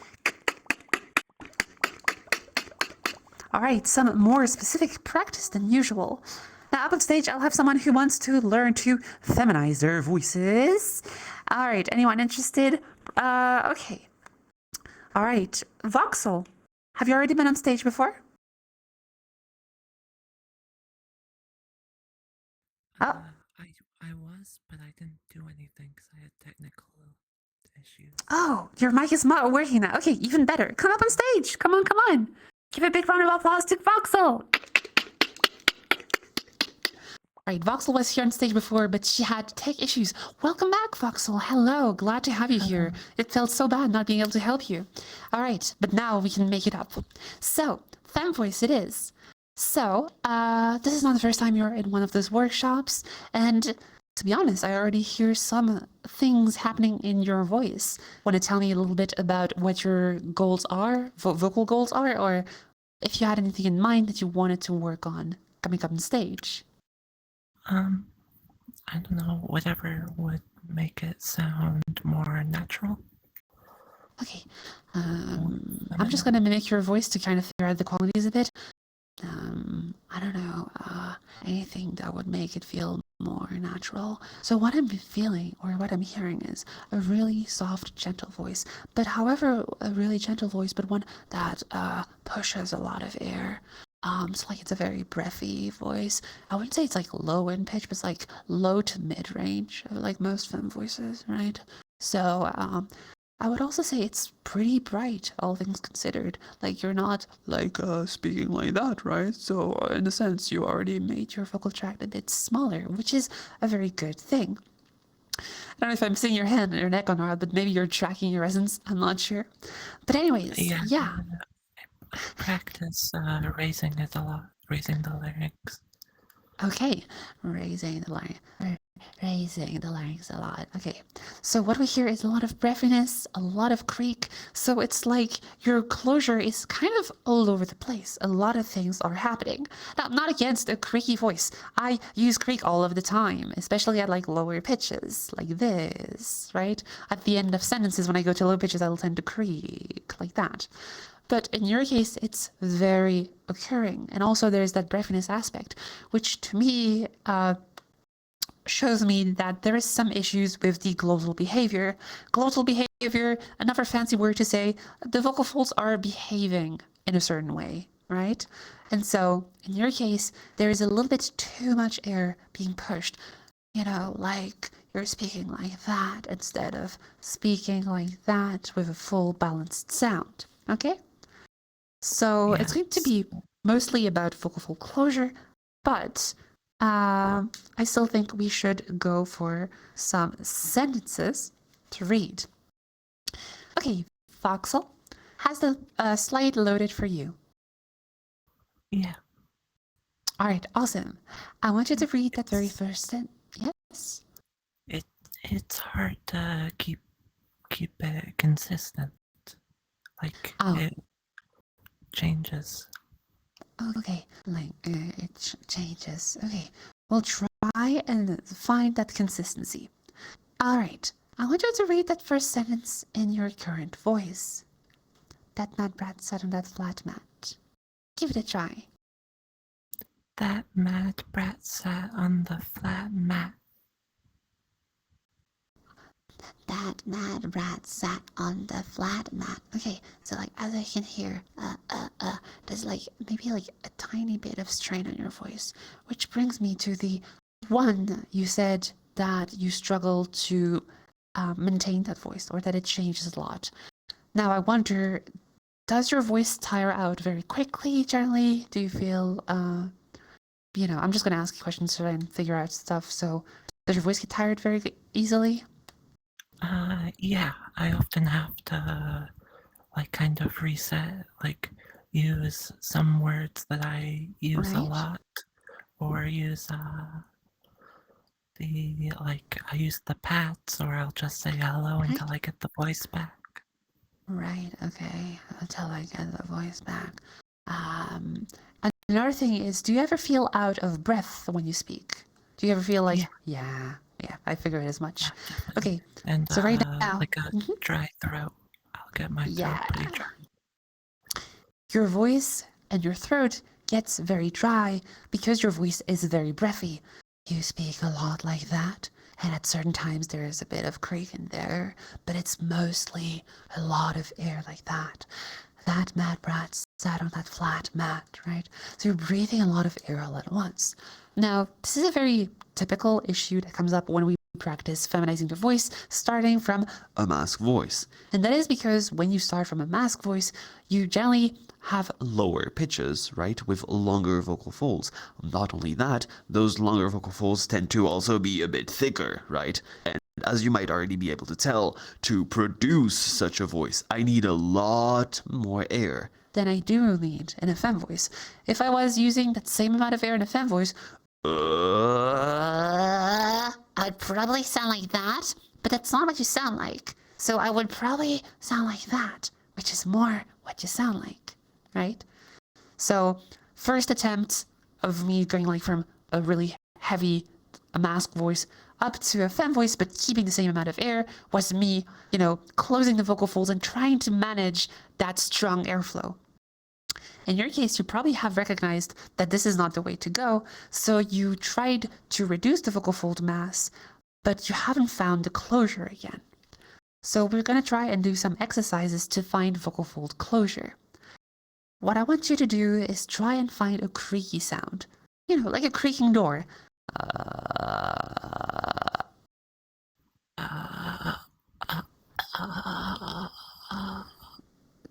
Speaker 1: All right, some more specific practice than usual. Now, up on stage, I'll have someone who wants to learn to feminize their voices. All right, anyone interested? Okay. All right, Voxel, have you already been on stage before? Oh.
Speaker 6: I was, but I didn't do anything because I had technical issues.
Speaker 1: Oh, your mic is not working now. Okay, even better. Come up on stage. Come on, come on. Give a big round of applause to Voxel. Right, Voxel was here on stage before, but she had tech issues. Welcome back, Voxel. Hello, glad to have you here. It felt so bad not being able to help you. All right, but now we can make it up. So, fem voice it is. So, this is not the first time you're in one of those workshops, and to be honest, I already hear some things happening in your voice. Want to tell me a little bit about what your goals are, vocal goals are, or if you had anything in mind that you wanted to work on coming up on stage?
Speaker 6: I don't know, whatever would make it sound more natural.
Speaker 1: Okay, I'm just gonna mimic your voice to kind of figure out the qualities a bit. I don't know, anything that would make it feel more natural. So what I'm feeling, or what I'm hearing, is a really soft, gentle voice. But however, a really gentle voice, but one that pushes a lot of air. So like it's a very breathy voice. I wouldn't say it's like low in pitch, but it's like low to mid range, like most femme voices, right? So I would also say it's pretty bright, all things considered. Like you're not like speaking like that, right? So in a sense, you already made your vocal tract a bit smaller, which is a very good thing. I don't know if I'm seeing your hand and your neck or not, but maybe you're tracking your resonance. I'm not sure. But anyways, yeah.
Speaker 6: I practice raising it a lot, raising the larynx.
Speaker 1: Okay, raising the larynx a lot. Okay, so what we hear is a lot of breathiness, a lot of creak. So it's like your closure is kind of all over the place. A lot of things are happening. Now, not against a creaky voice. I use creak all of the time, especially at like lower pitches, like this, right? At the end of sentences, when I go to low pitches, I'll tend to creak like that. But in your case, it's very occurring. And also there's that breathiness aspect, which to me shows me that there is some issues with the glottal behavior. Glottal behavior, another fancy word to say, the vocal folds are behaving in a certain way, right? And so in your case, there is a little bit too much air being pushed, you know, like you're speaking like that instead of speaking like that with a full balanced sound, okay? So it's going to be mostly about vocal fold closure, but I still think we should go for some sentences to read. Okay, Foxel, has the slide loaded for you?
Speaker 6: Yeah.
Speaker 1: All right, awesome. I want you to read that very first sentence. Yes.
Speaker 6: It's hard to keep it consistent. Like
Speaker 1: Oh,
Speaker 6: it changes.
Speaker 1: okay. Like it changes. Okay. We'll try and find that consistency. All right. I want you to read that first sentence in your current voice. That mad brat sat on that flat mat. Give it a try.
Speaker 6: That mad brat sat on the flat mat.
Speaker 1: That mad rat sat on the flat mat. Okay, so like as I can hear, there's like maybe like a tiny bit of strain on your voice, which brings me to the one you said that you struggle to maintain that voice or that it changes a lot. Now I wonder, does your voice tire out very quickly generally? Do you feel, I'm just going to ask you questions to try and figure out stuff. So does your voice get tired very easily?
Speaker 6: Yeah, I often have to like kind of reset, like use some words that I use a
Speaker 1: Right?
Speaker 6: lot, or use I use the pats, or I'll just say hello
Speaker 1: Right?
Speaker 6: until I get the voice back.
Speaker 1: Right, okay. Until I get the voice back. And another thing is, do you ever feel out of breath when you speak? Do you ever feel like, yeah, I figured as much.
Speaker 6: Yeah, definitely.
Speaker 1: Okay,
Speaker 6: And
Speaker 1: so right now,
Speaker 6: like a dry throat. I'll get my throat
Speaker 1: yeah,
Speaker 6: pretty dry.
Speaker 1: your voice and your throat gets very dry because your voice is very breathy. You speak a lot like that, and at certain times there is a bit of creak in there, but it's mostly a lot of air like that. That mad brat sat on that flat mat, right? So you're breathing a lot of air all at once. Now, this is a very typical issue that comes up when we practice feminizing the voice, starting from a masc voice. And that is because when you start from a masc voice, you generally have lower pitches, right, with longer vocal folds. Not only that, those longer vocal folds tend to also be a bit thicker, right? And as you might already be able to tell, to produce such a voice, I need a lot more air than I do need in a femme voice. If I was using that same amount of air in a femme voice, I'd probably sound like that, but that's not what you sound like. So I would probably sound like that, which is more what you sound like, right? So first attempt of me going like from a really heavy a masc voice up to a femme voice, but keeping the same amount of air was me, closing the vocal folds and trying to manage that strong airflow. In your case, you probably have recognized that this is not the way to go, so you tried to reduce the vocal fold mass, but you haven't found the closure again. So we're going to try and do some exercises to find vocal fold closure. What I want you to do is try and find a creaky sound, like a creaking door.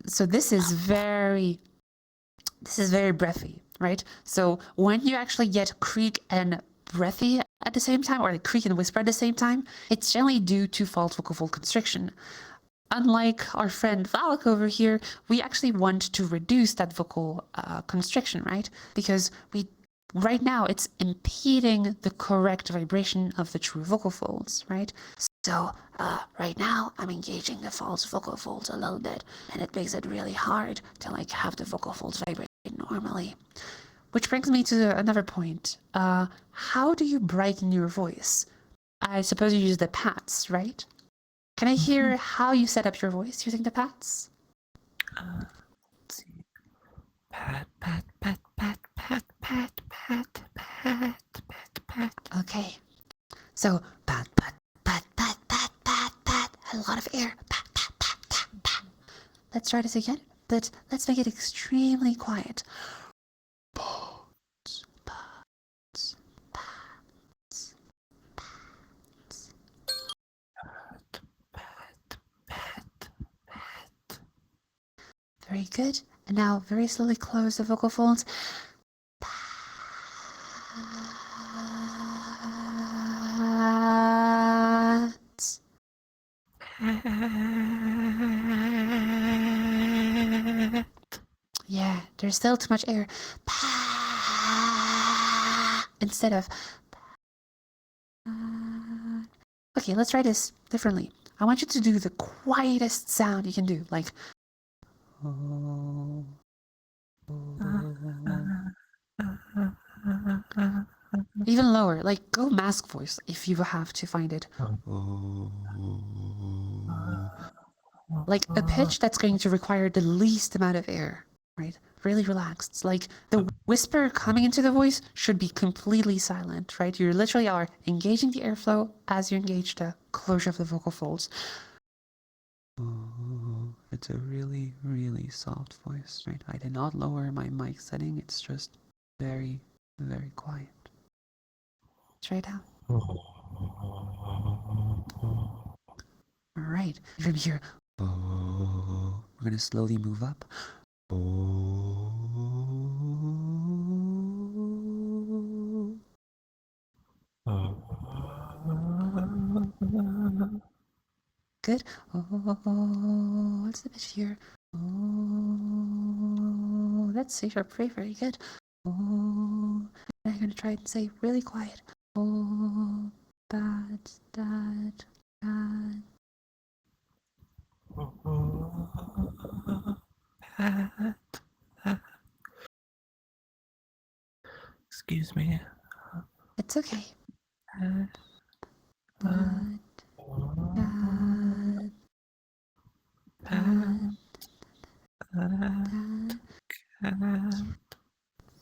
Speaker 1: So this is very breathy, right? So when you actually get creak and breathy at the same time, or like creak and whisper at the same time, it's generally due to false vocal fold constriction. Unlike our friend Valak over here, we actually want to reduce that vocal constriction, right? Because right now it's impeding the correct vibration of the true vocal folds, right? So right now I'm engaging the false vocal folds a little bit, and it makes it really hard to like have the vocal folds vibrate normally. Which brings me to another point. How do you brighten your voice? I suppose you use the pats, right? Can I hear how you set up your voice using the pats?
Speaker 6: Let's see. Pat, pat, pat, pat, pat, pat, pat, pat, pat, pat.
Speaker 1: Okay. So pat, pat, pat, pat, pat, pat, pat. A lot of air. Pat, pat, pat, pat, pat. Let's try this again, but let's make it extremely quiet. Pats, pats, pats, pats.
Speaker 6: Pat, pat, pat.
Speaker 1: Very good. And now very slowly close the vocal folds. Pats. Yeah, there's still too much air. Instead of. Okay, let's try this differently. I want you to do the quietest sound you can do, like. Even lower, like go masc voice if you have to find it. Like a pitch that's going to require the least amount of air, right? Really relaxed. It's like the whisper coming into the voice should be completely silent, right? You literally are engaging the airflow as you engage the closure of the vocal folds. It's a really, really soft voice, right? I did not lower my mic setting. It's just very, very quiet. Try it out. All right. From here, we're going to slowly move up. Good. What's the pitch here? That's C sharp, very, very good. I'm going to try and say really quiet. Bad, dad, dad.
Speaker 6: Excuse me.
Speaker 1: It's okay. Dad, dad, dad, dad.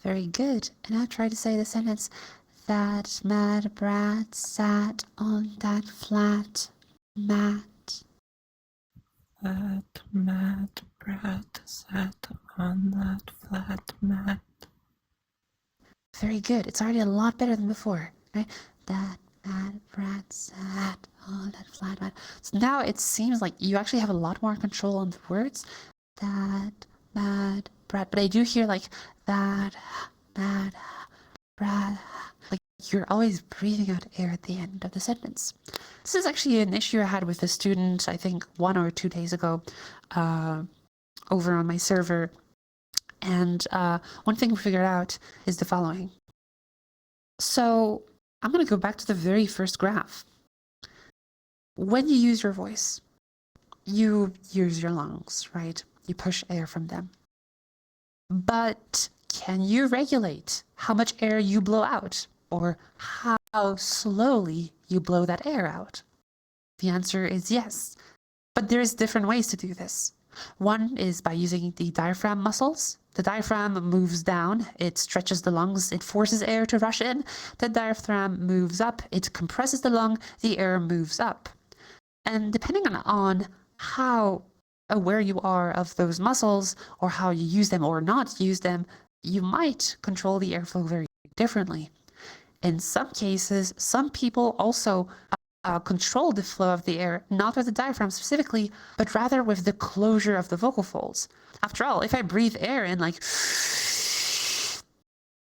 Speaker 1: Very good. And now try to say the sentence. That mad brat sat on that flat mat.
Speaker 6: That mad brat sat on that flat mat.
Speaker 1: Very good. It's already a lot better than before, right? That mad brat sat on that flat mat. So now it seems like you actually have a lot more control on the words. That mad brat. But I do hear like that mad brat. Like you're always breathing out air at the end of the sentence. This is actually an issue I had with a student, I think 1 or 2 days ago, over on my server. And one thing we figured out is the following. So I'm going to go back to the very first graph. When you use your voice, you use your lungs, right? You push air from them. But can you regulate how much air you blow out or how slowly you blow that air out? The answer is yes. But there's different ways to do this. One is by using the diaphragm muscles. The diaphragm moves down, it stretches the lungs, it forces air to rush in. The diaphragm moves up, it compresses the lung, the air moves up. And depending on how aware you are of those muscles or how you use them or not use them, you might control the airflow very differently. In some cases, some people also control the flow of the air, not with the diaphragm specifically, but rather with the closure of the vocal folds. After all, if I breathe air in like,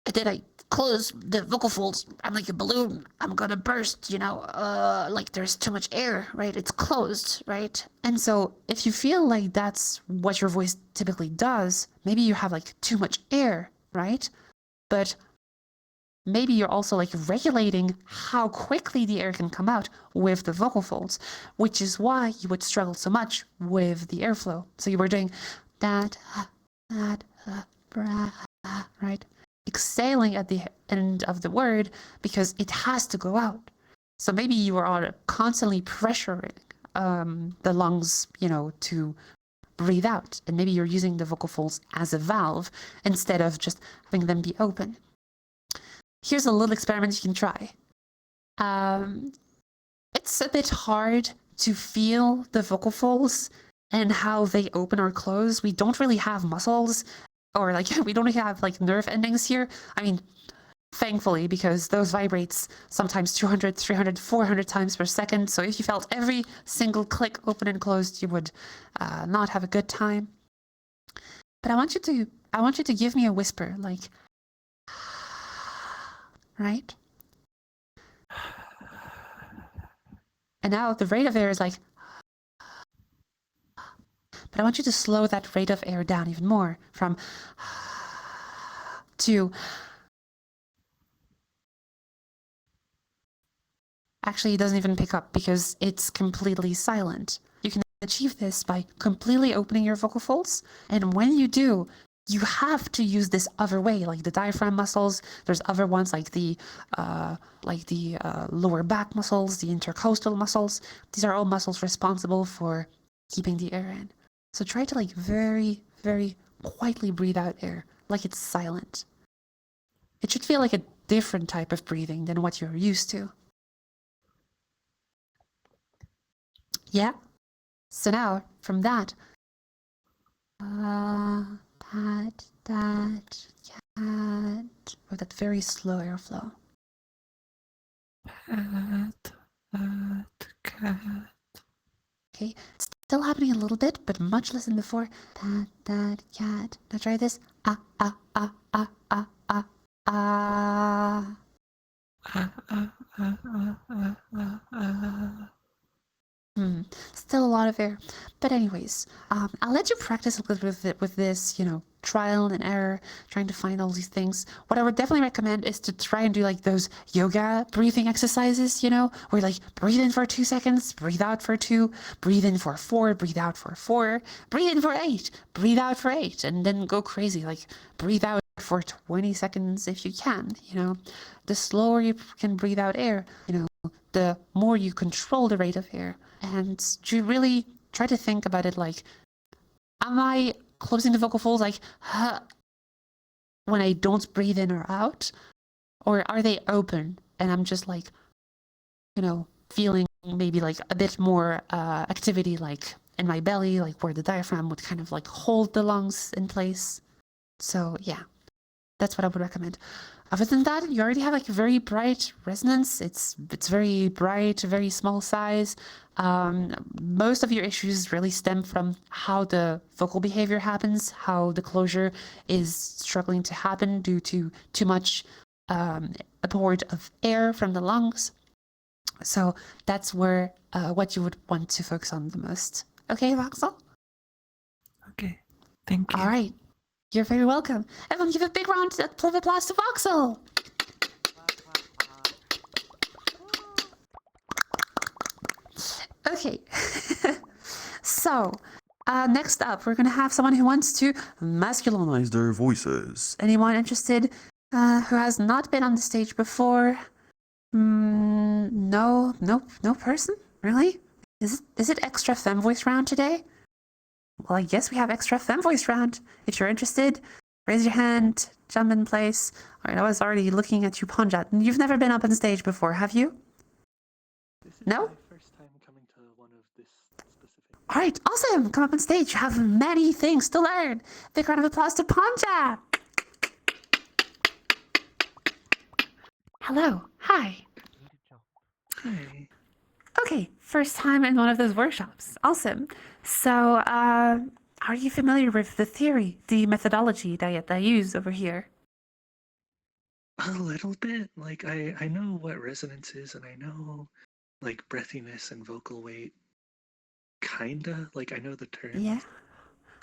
Speaker 1: and then I close the vocal folds, I'm like a balloon, I'm gonna burst, like there's too much air, right? It's closed, right? And so if you feel like that's what your voice typically does, maybe you have like too much air, right? But maybe you're also like regulating how quickly the air can come out with the vocal folds, which is why you would struggle so much with the airflow. So you were doing that, right? Exhaling at the end of the word because it has to go out. So maybe you are constantly pressuring the lungs, to breathe out. And maybe you're using the vocal folds as a valve instead of just having them be open. Here's a little experiment you can try. It's a bit hard to feel the vocal folds and how they open or close. We don't really have muscles or we don't have nerve endings here. I mean, thankfully, because those vibrates sometimes 200, 300, 400 times per second. So if you felt every single click open and closed, you would not have a good time. But I want you to give me a whisper, right? And now the rate of air is but but I want you to slow that rate of air down even more from to. Actually, it doesn't even pick up because it's completely silent. You can achieve this by completely opening your vocal folds, and when you do, you have to use this other way, like the diaphragm muscles. There's other ones like the lower back muscles, the intercostal muscles. These are all muscles responsible for keeping the air in. So try to like very, very quietly breathe out air, like it's silent. It should feel like a different type of breathing than what you're used to. Yeah. So now, from that, pat, cat, with that very slow airflow.
Speaker 6: Pat, cat.
Speaker 1: Okay, still happening a little bit, but much less than before. Pat, cat. Now try this. Ah, ah, ah, ah, ah, ah, ah. Still a lot of air. But anyways, I'll let you practice a little bit with this, trial and error, trying to find all these things. What I would definitely recommend is to try and do like those yoga breathing exercises, where like breathe in for 2 seconds, breathe out for 2, breathe in for 4, breathe out for 4, breathe in for 8, breathe out for 8, and then go crazy. Like breathe out for 20 seconds if you can, The slower you can breathe out air, the more you control the rate of air. And you really try to think about it like, am I closing the vocal folds like when I don't breathe in or out? Or are they open and I'm just like, feeling maybe like a bit more activity like in my belly, like where the diaphragm would kind of like hold the lungs in place. So yeah, that's what I would recommend. Other than that, you already have like a very bright resonance. It's very bright, very small size. Most of your issues really stem from how the vocal behavior happens, how the closure is struggling to happen due to too much apport of air from the lungs. So that's where what you would want to focus on the most. Okay, Voxel?
Speaker 6: Okay, thank you.
Speaker 1: All right. You're very welcome. Everyone give a big round of applause to Voxel. Okay. So, next up, we're going to have someone who wants to masculinize their voices. Anyone interested who has not been on the stage before? No person? Really? Is it extra fem voice round today? Well, I guess we have extra fem voice round. If you're interested, raise your hand, jump in place. All right, I was already looking at you, Ponjat. You've never been up on stage before, have you?
Speaker 7: This is
Speaker 1: No?
Speaker 7: my first time coming to one of this specific.
Speaker 1: All right, awesome. Come up on stage. You have many things to learn. Big round of applause to Ponjat. Hello. Hi.
Speaker 7: Hi.
Speaker 1: Okay, first time in one of those workshops. Awesome. So, are you familiar with the theory, the methodology that I use over here?
Speaker 7: A little bit. Like I know what resonance is, and I know like breathiness and vocal weight. Kinda. Like I know the terms.
Speaker 1: Yeah.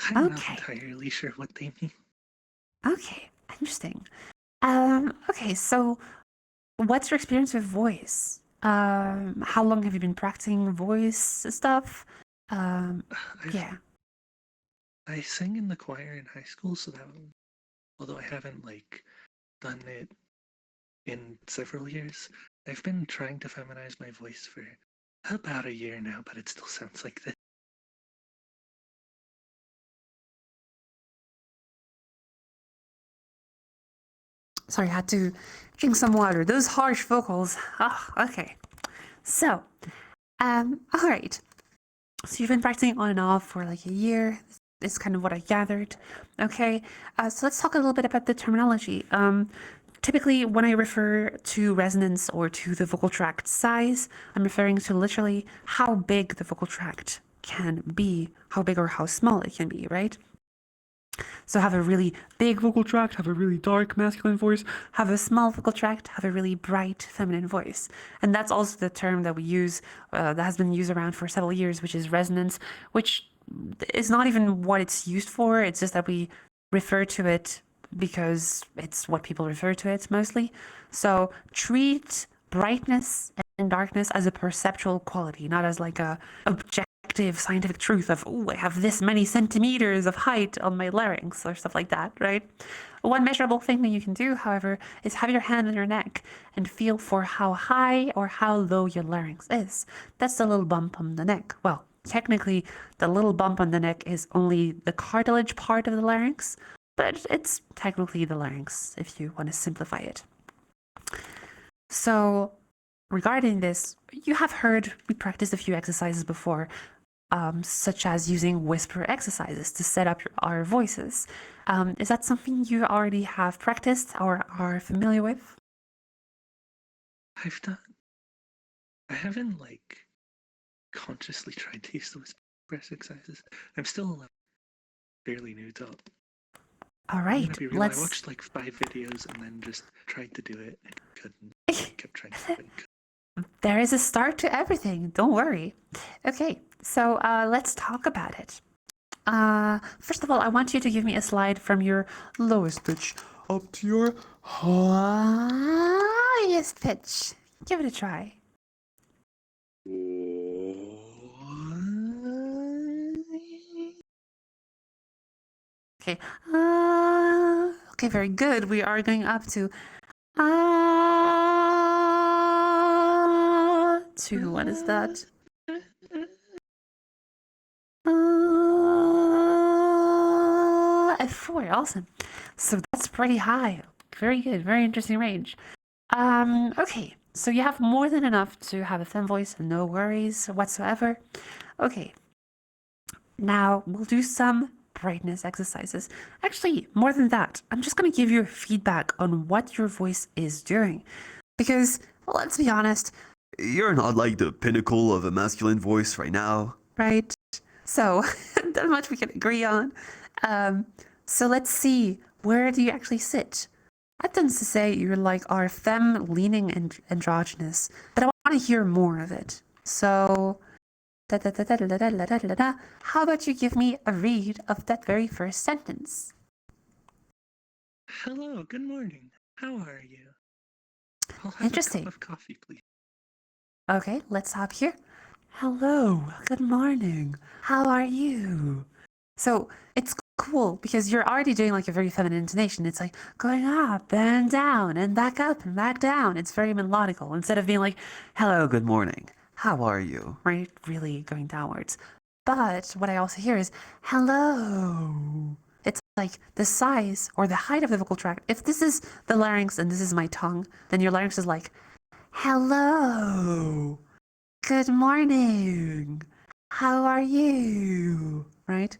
Speaker 7: I'm not
Speaker 1: Okay.
Speaker 7: entirely sure what they mean.
Speaker 1: Okay, interesting. Okay, so what's your experience with voice? How long have you been practicing voice stuff? Yeah.
Speaker 7: I sang in the choir in high school, so that although I haven't like done it in several years, I've been trying to feminize my voice for about a year now, but it still sounds like this.
Speaker 1: Sorry, I had to drink some water. Those harsh vocals. Oh, okay. So, all right. So you've been practicing on and off for like a year. Is kind of what I gathered. Okay. So let's talk a little bit about the terminology. Typically, when I refer to resonance or to the vocal tract size, I'm referring to literally how big the vocal tract can be, how big or how small it can be, right? So have a really big vocal tract, have a really dark masculine voice, have a small vocal tract, have a really bright feminine voice. And that's also the term that we use, that has been used around for several years, which is resonance, which is not even what it's used for. It's just that we refer to it because it's what people refer to it mostly. So treat brightness and darkness as a perceptual quality, not as like a objective scientific truth of, oh, I have this many centimeters of height on my larynx or stuff like that, right? One measurable thing that you can do, however, is have your hand on your neck and feel for how high or how low your larynx is. That's the little bump on the neck. Well, technically, the little bump on the neck is only the cartilage part of the larynx, but it's technically the larynx if you want to simplify it. So, regarding this, you have heard we practiced a few exercises before, such as using whisper exercises to set up our voices. Is that something you already have practiced or are familiar with?
Speaker 7: I haven't like consciously tried to use those whisper exercises. I'm still fairly new to it.
Speaker 1: All
Speaker 7: I'm
Speaker 1: right,
Speaker 7: gonna be real. I watched like 5 videos and then just tried to do it and couldn't. I kept trying to do it and couldn't.
Speaker 1: There is a start to everything. Don't worry. Okay, so let's talk about it. First of all, I want you to give me a slide from your lowest pitch up to your highest pitch. Give it a try. Okay. Okay, very good. We are going up to what is that? F4, awesome. So that's pretty high. Very good, very interesting range. Okay, so you have more than enough to have a thin voice, no worries whatsoever. Okay, now we'll do some brightness exercises. Actually, more than that, I'm just going to give you feedback on what your voice is doing. Because, well, let's be honest,
Speaker 2: You're not like the pinnacle of a masculine voice right now.
Speaker 1: right? So, that much we can agree on. So let's see, where do you actually sit? That tends to say you're like our femme-leaning and androgynous, but I want to hear more of it. So, how about you give me a read of that very first sentence?
Speaker 7: Hello, good morning. How are you? I'll have
Speaker 1: Interesting.
Speaker 7: a cup of coffee, please.
Speaker 1: Okay, let's hop here. Hello, good morning. How are you? So it's cool because you're already doing like a very feminine intonation. It's like going up and down and back up and back down. It's very melodical instead of being like, hello, good morning. How are you? Right? Really going downwards. But what I also hear is, hello. It's like the size or the height of the vocal tract. If this is the larynx and this is my tongue, then your larynx is like, hello, good morning, how are you? Right?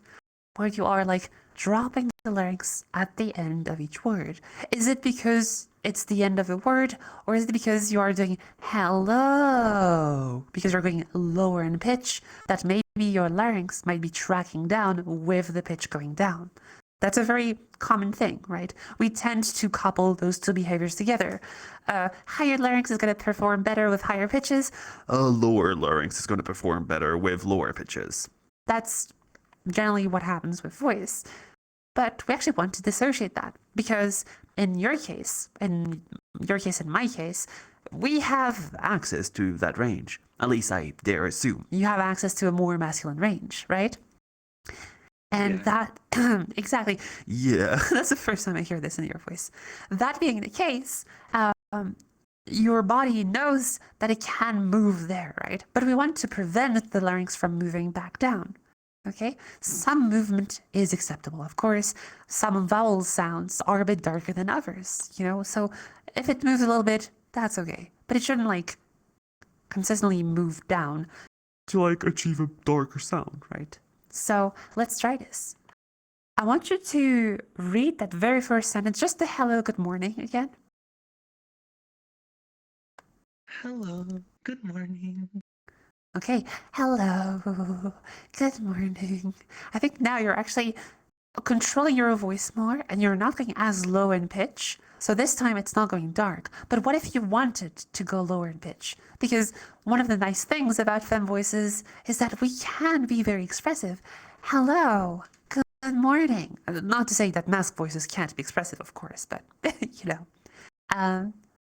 Speaker 1: Where you are like dropping the larynx at the end of each word. Is it because it's the end of the word, or is it because you are doing hello? Because you're going lower in pitch, that maybe your larynx might be tracking down with the pitch going down. That's a very common thing, right? We tend to couple those two behaviors together. Higher larynx is going to perform better with higher pitches.
Speaker 2: Lower larynx is going to perform better with lower pitches.
Speaker 1: That's generally what happens with voice. But we actually want to dissociate that because in your case, in my case, we have
Speaker 2: Access to that range. At least I dare assume.
Speaker 1: you have access to a more masculine range, right? And
Speaker 7: Yeah.
Speaker 1: that, exactly.
Speaker 2: Yeah.
Speaker 1: That's the first time I hear this in your voice. That being the case, your body knows that it can move there, right? But we want to prevent the larynx from moving back down. Okay? Some movement is acceptable, of course. Some vowel sounds are a bit darker than others, So if it moves a little bit, that's okay. But it shouldn't like consistently move down
Speaker 2: To like achieve a darker sound.
Speaker 1: right? So let's try this. I want you to read that very first sentence, just the hello, good morning again.
Speaker 7: Hello, good morning.
Speaker 1: Okay, hello, good morning. I think now you're actually controlling your voice more and you're not going as low in pitch. So this time it's not going dark. But what if you wanted to go lower in pitch? Because one of the nice things about femme voices is that we can be very expressive. hello, good morning. Not to say that masc voices can't be expressive, of course, but you know.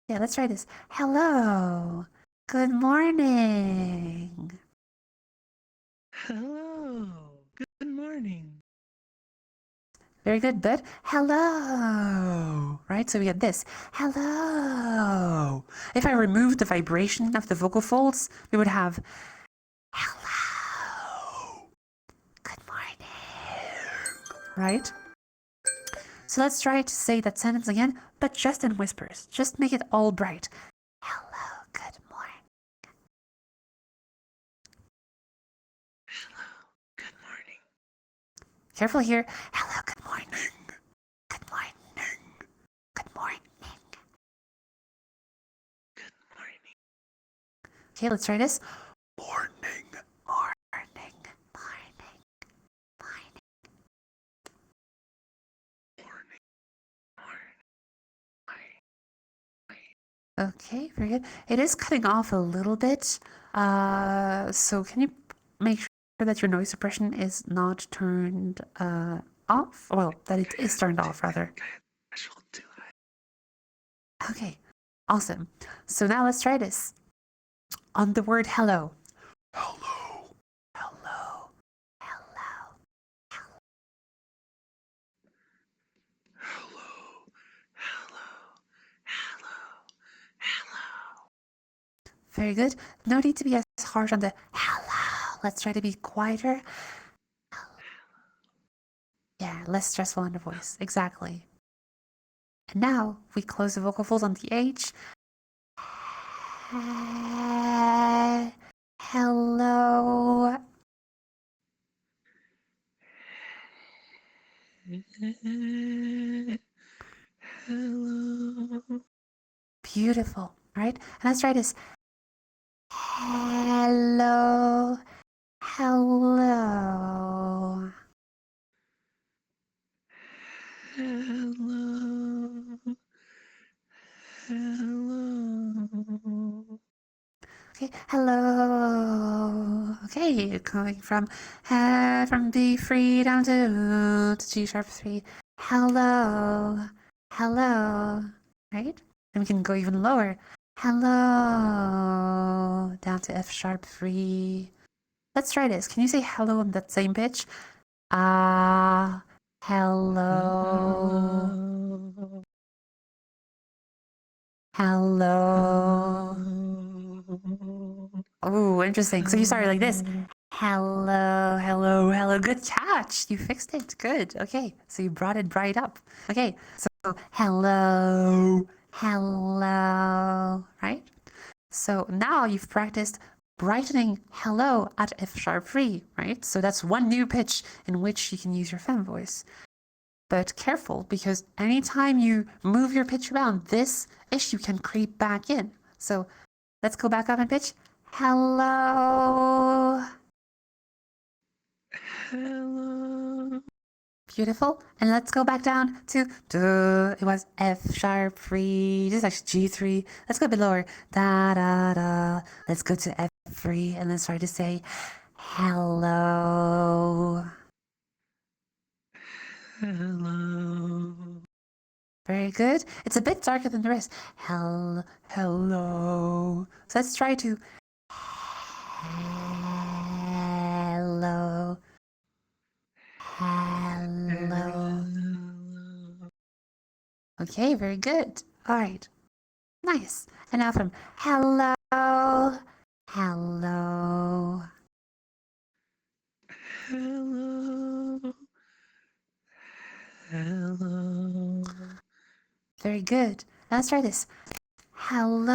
Speaker 1: Yeah, let's try this. Hello, good morning.
Speaker 7: Hello. Good morning.
Speaker 1: Very good, but hello, right? So we get this, hello. If I remove the vibration of the vocal folds, we would have hello, good morning, right? So let's try to say that sentence again, but just in whispers. Just make it all bright. Hello, good morning.
Speaker 7: Hello. Good morning.
Speaker 1: Careful here. Hello, good morning. Good morning. Good morning.
Speaker 7: Good morning.
Speaker 1: Okay, let's try this. Morning. Morning. Morning. Morning.
Speaker 7: Morning. Morning.
Speaker 1: Okay, very good. It is cutting off a little bit. So can you make sure that your noise suppression is not turned off? Well, that it is turned off, rather.
Speaker 7: Threshold too high.
Speaker 1: Okay, awesome. So now let's try this. On the word hello. Hello. Hello. Hello.
Speaker 7: Hello. Hello. Hello. Hello.
Speaker 1: Very good. No need to be as harsh on the hello. Let's try to be quieter. Yeah, less stressful on the voice. Exactly. And now we close the vocal folds on the H. Hello.
Speaker 7: Hello.
Speaker 1: Beautiful, right? And let's try this. Hello. Hello.
Speaker 7: Hello. Hello.
Speaker 1: Okay, hello. Okay, going from B free down to G sharp 3. Hello. Hello. Right? And we can go even lower. Hello. Down to F sharp 3. Let's try this. Can you say hello in that same pitch? Ah, hello. Hello. Oh, interesting. So you started like this. Hello, hello, hello. Good catch. You fixed it. Good. Okay. So you brought it right up. Okay. So hello, hello, right? So now you've practiced brightening hello at F sharp 3, right? So that's one new pitch in which you can use your fem voice. But careful, because anytime you move your pitch around, this issue can creep back in. So let's go back up and pitch. Hello.
Speaker 7: Hello.
Speaker 1: Beautiful. And let's go back down to duh. It was F sharp 3. This is actually G3. Let's go a bit lower. Da da da. Let's go to F3 and let's try to say hello.
Speaker 7: Hello.
Speaker 1: Very good. It's a bit darker than the rest. Hello. So let's try to hello. Hello. Okay, very good. All right. Nice. And now from hello. Hello.
Speaker 7: Hello. Hello.
Speaker 1: Very good. Now let's try this. Hello.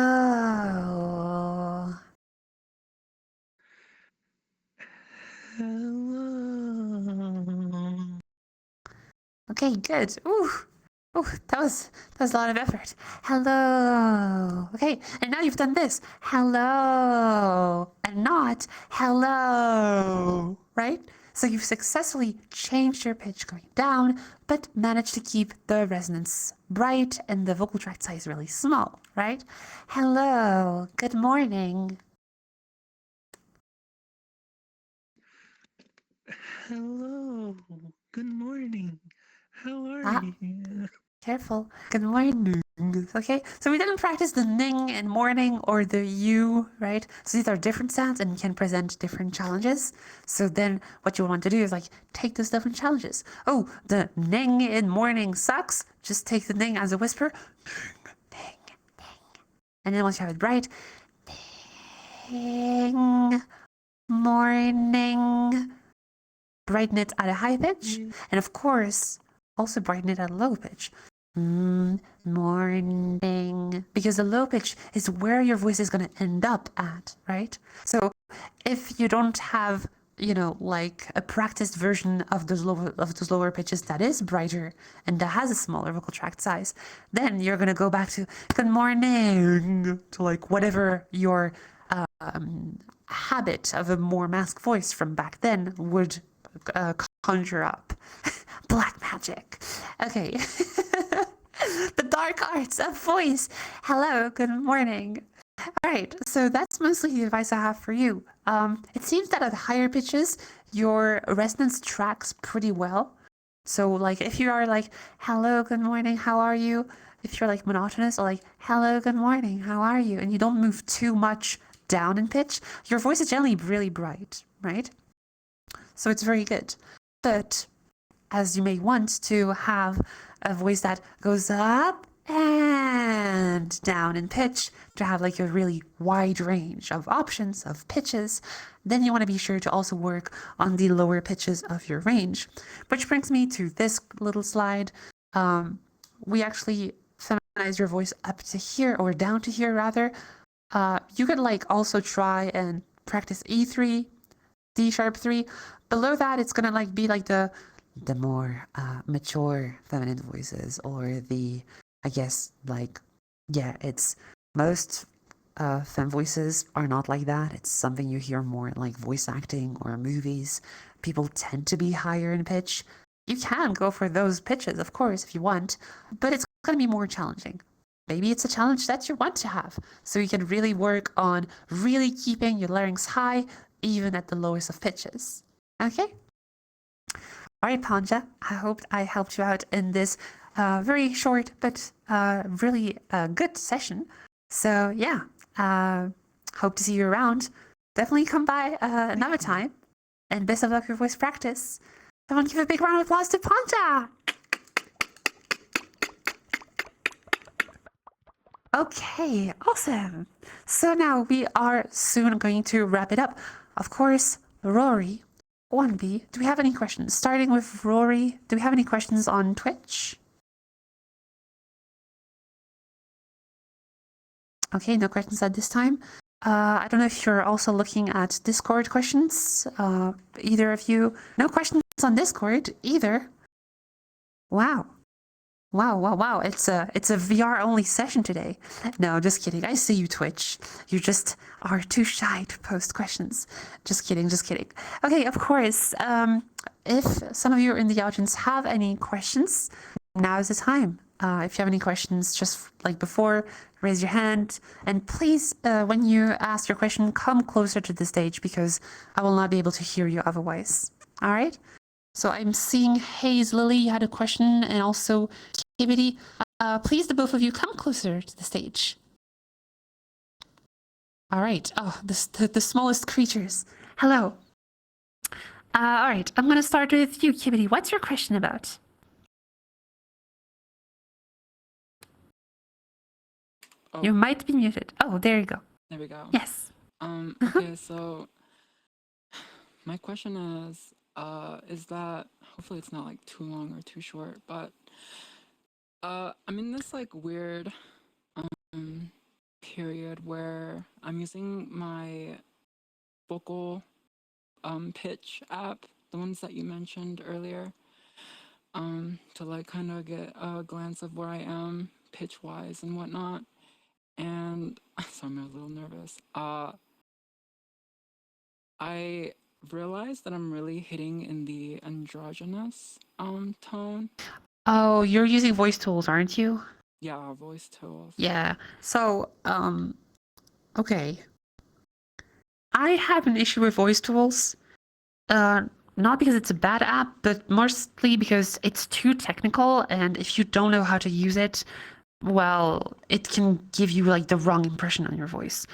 Speaker 7: Hello.
Speaker 1: Okay, good. Ooh. Ooh, that was a lot of effort. Hello. Okay, and now you've done this. Hello. And not hello. Right? So you've successfully changed your pitch going down, but managed to keep the resonance bright and the vocal tract size really small, right? Hello. Good morning.
Speaker 7: Hello. Good morning. How are
Speaker 1: Ah.
Speaker 7: you?
Speaker 1: Careful. Good morning. Okay, so we didn't practice the ning in morning or the you, right? So these are different sounds and can present different challenges. So then what you want to do is like take those different challenges. Oh, the ning in morning sucks. Just take the ning as a whisper. Ning, ning, ning. And then once you have it right, ning, morning. Brighten it at a high pitch. And of course, also brighten it at a low pitch. Morning. Because the low pitch is where your voice is going to end up at, right? So if you don't have, you know, like a practiced version of those lower pitches that is brighter and that has a smaller vocal tract size, then you're going to go back to good morning, to like whatever your habit of a more masc voice from back then would conjure up. Black magic. Okay. The dark arts of voice. Hello, good morning. All right, so that's mostly the advice I have for you. It seems that at higher pitches, your resonance tracks pretty well. So, like, if you are like, hello, good morning, how are you? If you're like monotonous or like, hello, good morning, how are you? And you don't move too much down in pitch, your voice is generally really bright, right? So it's very good. But as you may want to have a voice that goes up and down in pitch to have like a really wide range of options of pitches, then you want to be sure to also work on the lower pitches of your range. Which brings me to this little slide. We actually feminize your voice up to here, or down to here rather. You could like also try and practice E3, D sharp 3. Below that, it's gonna like be like the more mature feminine voices, or the, I guess, like, yeah, it's most femme voices are not like that. It's something you hear more in like voice acting or movies. People tend to be higher in pitch. You can go for those pitches, of course, if you want, but it's going to be more challenging. Maybe it's a challenge that you want to have, so you can really work on really keeping your larynx high, even at the lowest of pitches. Okay? All right, Panja, I hope I helped you out in this very short but really good session. So yeah, hope to see you around. Definitely come by another time. And best of luck with voice practice. Everyone give a big round of applause to Panja. Okay, awesome. So now we are soon going to wrap it up. Of course, Rory, 1B, do we have any questions? Starting with Rory, do we have any questions on Twitch? Okay, no questions at this time. I don't know if you're also looking at Discord questions. Either of you? No questions on Discord either. Wow. Wow. It's a VR only session today. No, just kidding. I see you, Twitch. You just are too shy to post questions. Just kidding. Okay, of course. If some of you in the audience have any questions, now is the time. If you have any questions, just like before, raise your hand. And please, when you ask your question, come closer to the stage because I will not be able to hear you otherwise. All right? So I'm seeing Hayes Lily, you had a question, and also Kibity. Please, the both of you, come closer to the stage. All right. Oh, the smallest creatures. Hello. All right. I'm going to start with you, Kibity. What's your question about?
Speaker 8: Oh,
Speaker 1: You might be muted. Oh, there you go.
Speaker 8: there we go.
Speaker 1: Yes.
Speaker 8: Okay, so my question is that, hopefully it's not like too long or too short, but I'm in this like weird period where I'm using my vocal pitch app, the ones that you mentioned earlier, to like kind of get a glance of where I am pitch wise and whatnot. And so I'm a little nervous. I realized that I'm really hitting in the androgynous tone.
Speaker 1: Oh, you're using voice tools, aren't you?
Speaker 8: Yeah, voice tools.
Speaker 1: Yeah. So, okay. I have an issue with voice tools. not because it's a bad app, but mostly because it's too technical, and if you don't know how to use it, well, it can give you like the wrong impression on your voice.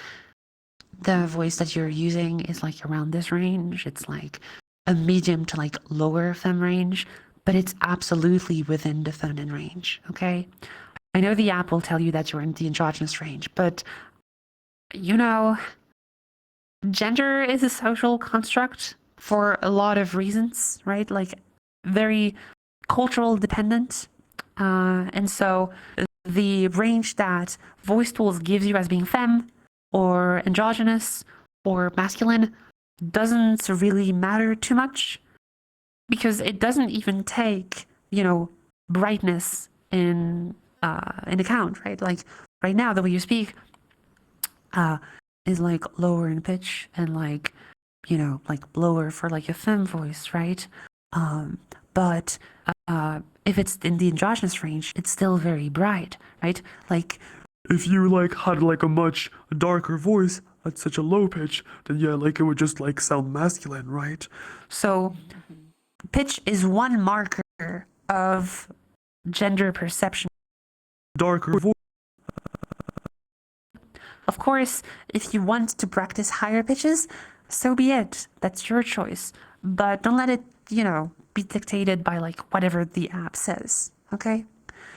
Speaker 1: The voice that you're using is like around this range. It's like a medium to like lower fem range, but it's absolutely within the feminine range, okay? I know the app will tell you that you're in the androgynous range, but you know, gender is a social construct for a lot of reasons, right? Like very cultural dependent. And so the range that voice tools gives you as being femme or androgynous or masculine doesn't really matter too much because it doesn't even take, brightness in account, right? Like right now, the way you speak is like lower in pitch and like, like lower for like a femme voice, right? But if it's in the androgynous range, it's still very bright, right? Like
Speaker 2: If you like had like a much darker voice at such a low pitch, then yeah, like it would just like sound masculine, right?
Speaker 1: so, pitch is one marker of gender perception.
Speaker 2: Darker voice.
Speaker 1: Of course, if you want to practice higher pitches, so be it. That's your choice. But don't let it, be dictated by like whatever the app says. Okay?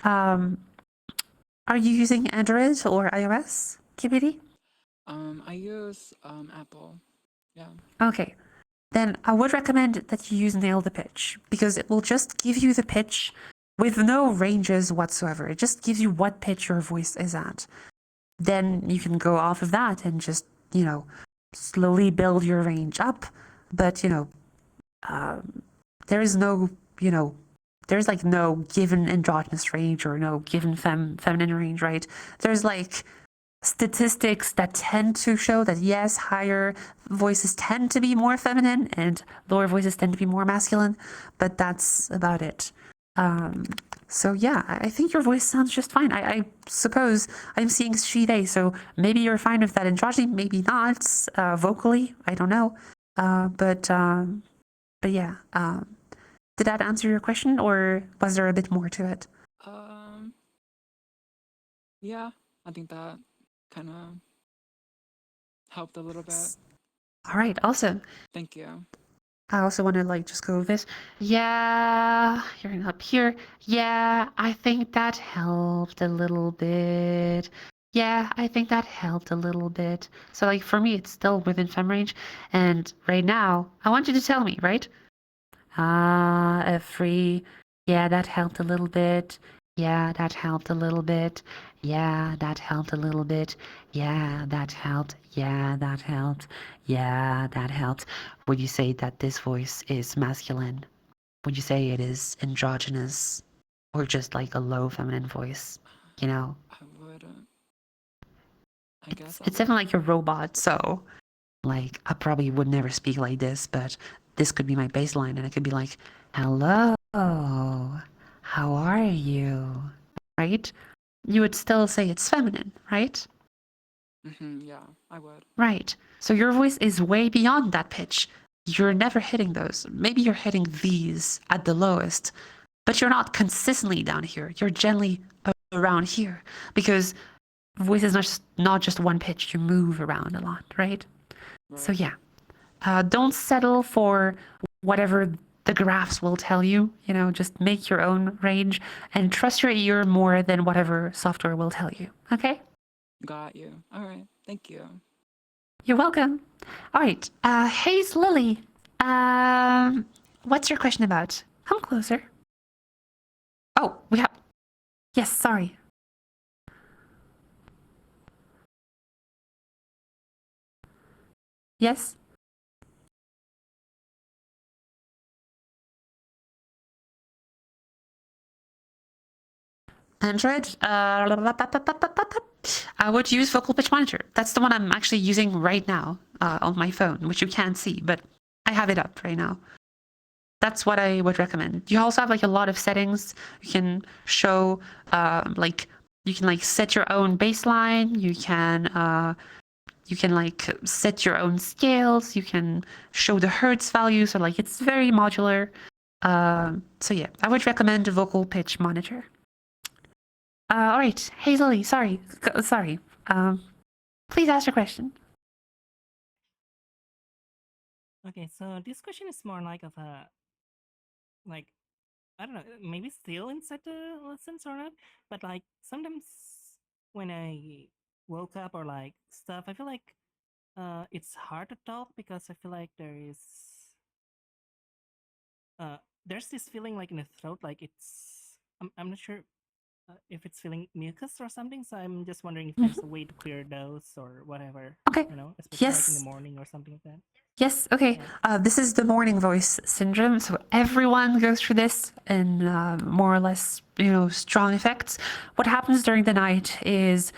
Speaker 1: Are you using Android or iOS, KBD?
Speaker 8: I use Apple. Yeah.
Speaker 1: Okay. Then I would recommend that you use Nail the Pitch because it will just give you the pitch with no ranges whatsoever. It just gives you what pitch your voice is at. Then you can go off of that and just, slowly build your range up. But, there is no, there's like no given androgynous range or no given feminine range, right? There's like statistics that tend to show that yes, higher voices tend to be more feminine and lower voices tend to be more masculine, but that's about it. So yeah, I think your voice sounds just fine. I suppose I'm seeing she, they, so maybe you're fine with that androgyny, maybe not, vocally, I don't know. But yeah, did that answer your question or was there a bit more to it?
Speaker 8: Yeah, I think that kind of helped a little bit.
Speaker 1: All right, awesome.
Speaker 8: Thank you.
Speaker 1: I also want to like just go over this. Yeah, you're up here. Yeah, I think that helped a little bit. Yeah, I think that helped a little bit. So like for me, it's still within fem range. And right now, I want you to tell me, right? A free. Yeah, that helped a little bit. Yeah, that helped a little bit. Yeah, that helped a little bit. Yeah, that helped. Yeah, that helped. Yeah, that helped. Would you say that this voice is masculine? Would you say it is androgynous? Or just like a low feminine voice?
Speaker 8: I would. I guess
Speaker 1: It's definitely like a robot, so like I probably would never speak like this, but this could be my baseline and it could be like, hello, how are you? Right? You would still say it's feminine, right?
Speaker 8: Yeah, I would.
Speaker 1: Right. So your voice is way beyond that pitch. You're never hitting those. Maybe you're hitting these at the lowest, but you're not consistently down here. You're generally around here because voice is not just one pitch. You move around a lot, right? So yeah, don't settle for whatever the graphs will tell you. Just make your own range and trust your ear more than whatever software will tell you. Okay?
Speaker 8: Got you. All right. Thank you.
Speaker 1: You're welcome. All right. Hayes Lily. What's your question about? Come closer. Oh, we have. Yes, sorry. Yes? Android, I would use Vocal Pitch Monitor. That's the one I'm actually using right now on my phone, which you can't see, but I have it up right now. That's what I would recommend. You also have like a lot of settings. You can show you can like set your own baseline. You You can like set your own scales. You can show the hertz value. So like it's very modular. So yeah, I would recommend a vocal pitch monitor. All right, Hazel, sorry. Please ask your question.
Speaker 9: Okay, so this question is more like of a, like, I don't know, maybe still inside the lessons or not, but like sometimes when I woke up or like stuff, I feel like it's hard to talk because I feel like there's this feeling like in the throat, like I'm not sure if it's feeling mucus or something. So I'm just wondering if there's a way to clear those or whatever.
Speaker 1: Okay.
Speaker 9: Especially like in the
Speaker 1: Yes.
Speaker 9: morning or something like that.
Speaker 1: Yes, okay. This is the morning voice syndrome. So everyone goes through this in more or less, strong effects. What happens during the night is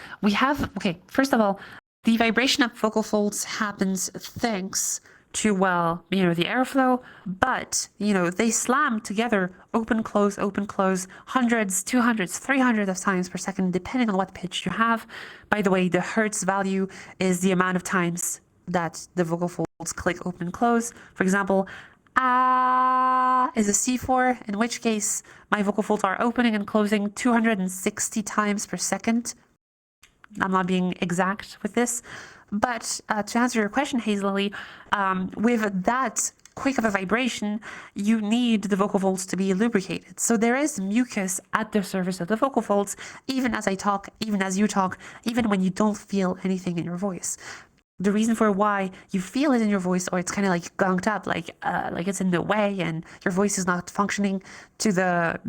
Speaker 1: first of all, the vibration of vocal folds happens thanks to, the airflow, but, they slam together, open, close, hundreds, 200s, 300 of times per second, depending on what pitch you have. By the way, the hertz value is the amount of times that the vocal folds click open and close. For example, ah is a C4, in which case my vocal folds are opening and closing 260 times per second. I'm not being exact with this, but to answer your question, Hazley, with that quick of a vibration, you need the vocal folds to be lubricated. So there is mucus at the surface of the vocal folds, even as I talk, even as you talk, even when you don't feel anything in your voice. The reason for why you feel it in your voice, or it's kind of like gunked up, like it's in the way, and your voice is not functioning to the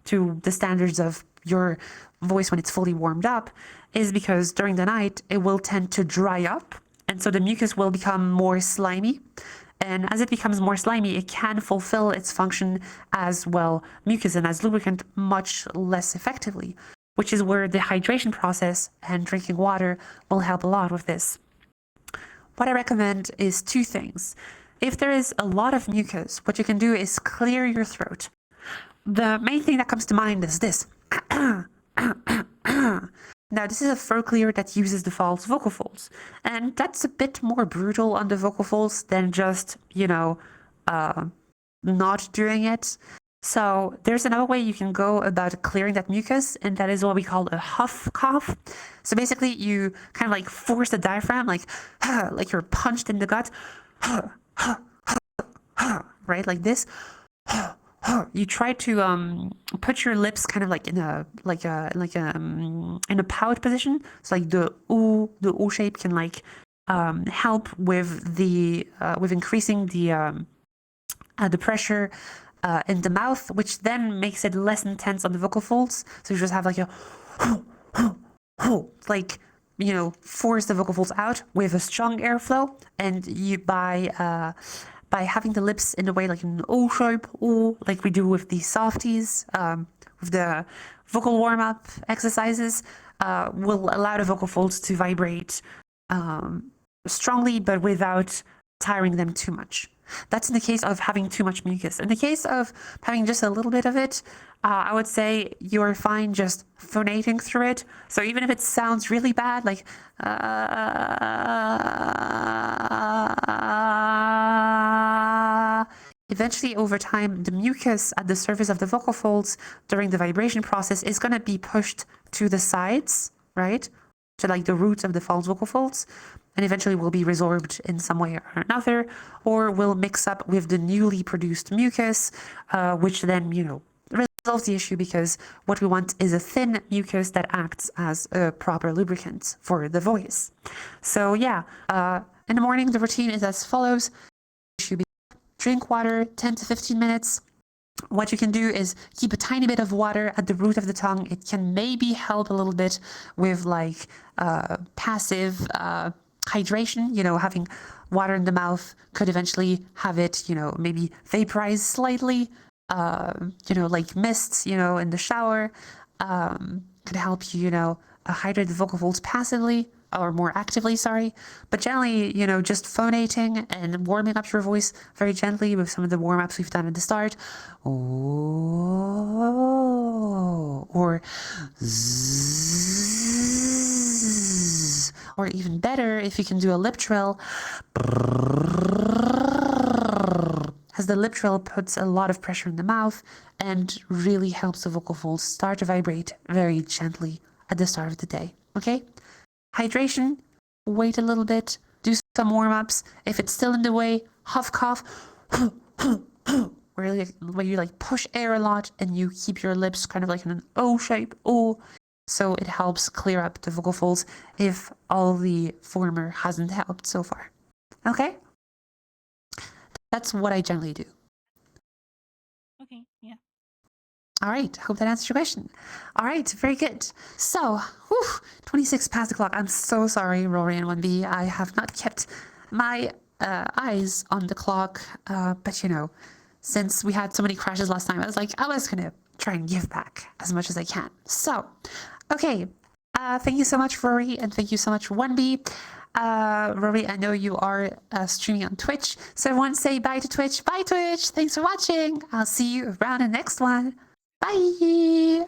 Speaker 1: to the standards of your voice when it's fully warmed up, is because during the night it will tend to dry up, and so the mucus will become more slimy. And as it becomes more slimy, it can fulfill its function as mucus and as lubricant much less effectively, which is where the hydration process and drinking water will help a lot with this. What I recommend is two things. If there is a lot of mucus, what you can do is clear your throat. The main thing that comes to mind is this. Now, this is a throat clear that uses the false vocal folds, and that's a bit more brutal on the vocal folds than just, not doing it. So there's another way you can go about clearing that mucus, and that is what we call a huff cough. So basically, you kind of like force the diaphragm, like you're punched in the gut, right, like this. You try to put your lips kind of like in a pout position. So like the O shape can like help with with increasing the pressure in the mouth, which then makes it less intense on the vocal folds. So you just have like a like force the vocal folds out with a strong airflow, and you by having the lips in a way like an O shape, like we do with the softies, with the vocal warm-up exercises, will allow the vocal folds to vibrate strongly, but without tiring them too much. That's in the case of having too much mucus. In the case of having just a little bit of it, I would say you're fine just phonating through it. So even if it sounds really bad, like eventually over time, the mucus at the surface of the vocal folds during the vibration process is going to be pushed to the sides, right? To like the roots of the false vocal folds, and eventually will be resorbed in some way or another, or will mix up with the newly produced mucus, which then, resolves the issue, because what we want is a thin mucus that acts as a proper lubricant for the voice. So yeah, in the morning, the routine is as follows. You should drink water 10 to 15 minutes. What you can do is keep a tiny bit of water at the root of the tongue. It can maybe help a little bit with like passive hydration. Having water in the mouth could eventually have it, maybe vaporize slightly. Like mists, in the shower, could help you, hydrate the vocal folds passively or more actively, sorry. But generally, just phonating and warming up your voice very gently with some of the warm-ups we've done at the start. Or zzz, or even better, if you can do a lip trill, as the lip trill puts a lot of pressure in the mouth and really helps the vocal folds start to vibrate very gently at the start of the day. Okay? Hydration, wait a little bit, do some warm-ups. If it's still in the way, huff cough, where you like push air a lot and you keep your lips kind of like in an O shape, O. So it helps clear up the vocal folds if all the former hasn't helped so far. Okay? That's what I generally do.
Speaker 9: Okay, yeah.
Speaker 1: All right, hope that answers your question. All right, very good. So, 26 past the clock. I'm so sorry, Rory and 1B. I have not kept my eyes on the clock, but you know, since we had so many crashes last time, I was like, I was gonna try and give back as much as I can. So, okay, thank you so much, Rory, and thank you so much, 1B. Rory, I know you are streaming on Twitch, so everyone say bye to Twitch. Bye, Twitch. Thanks for watching. I'll see you around the next one. Bye.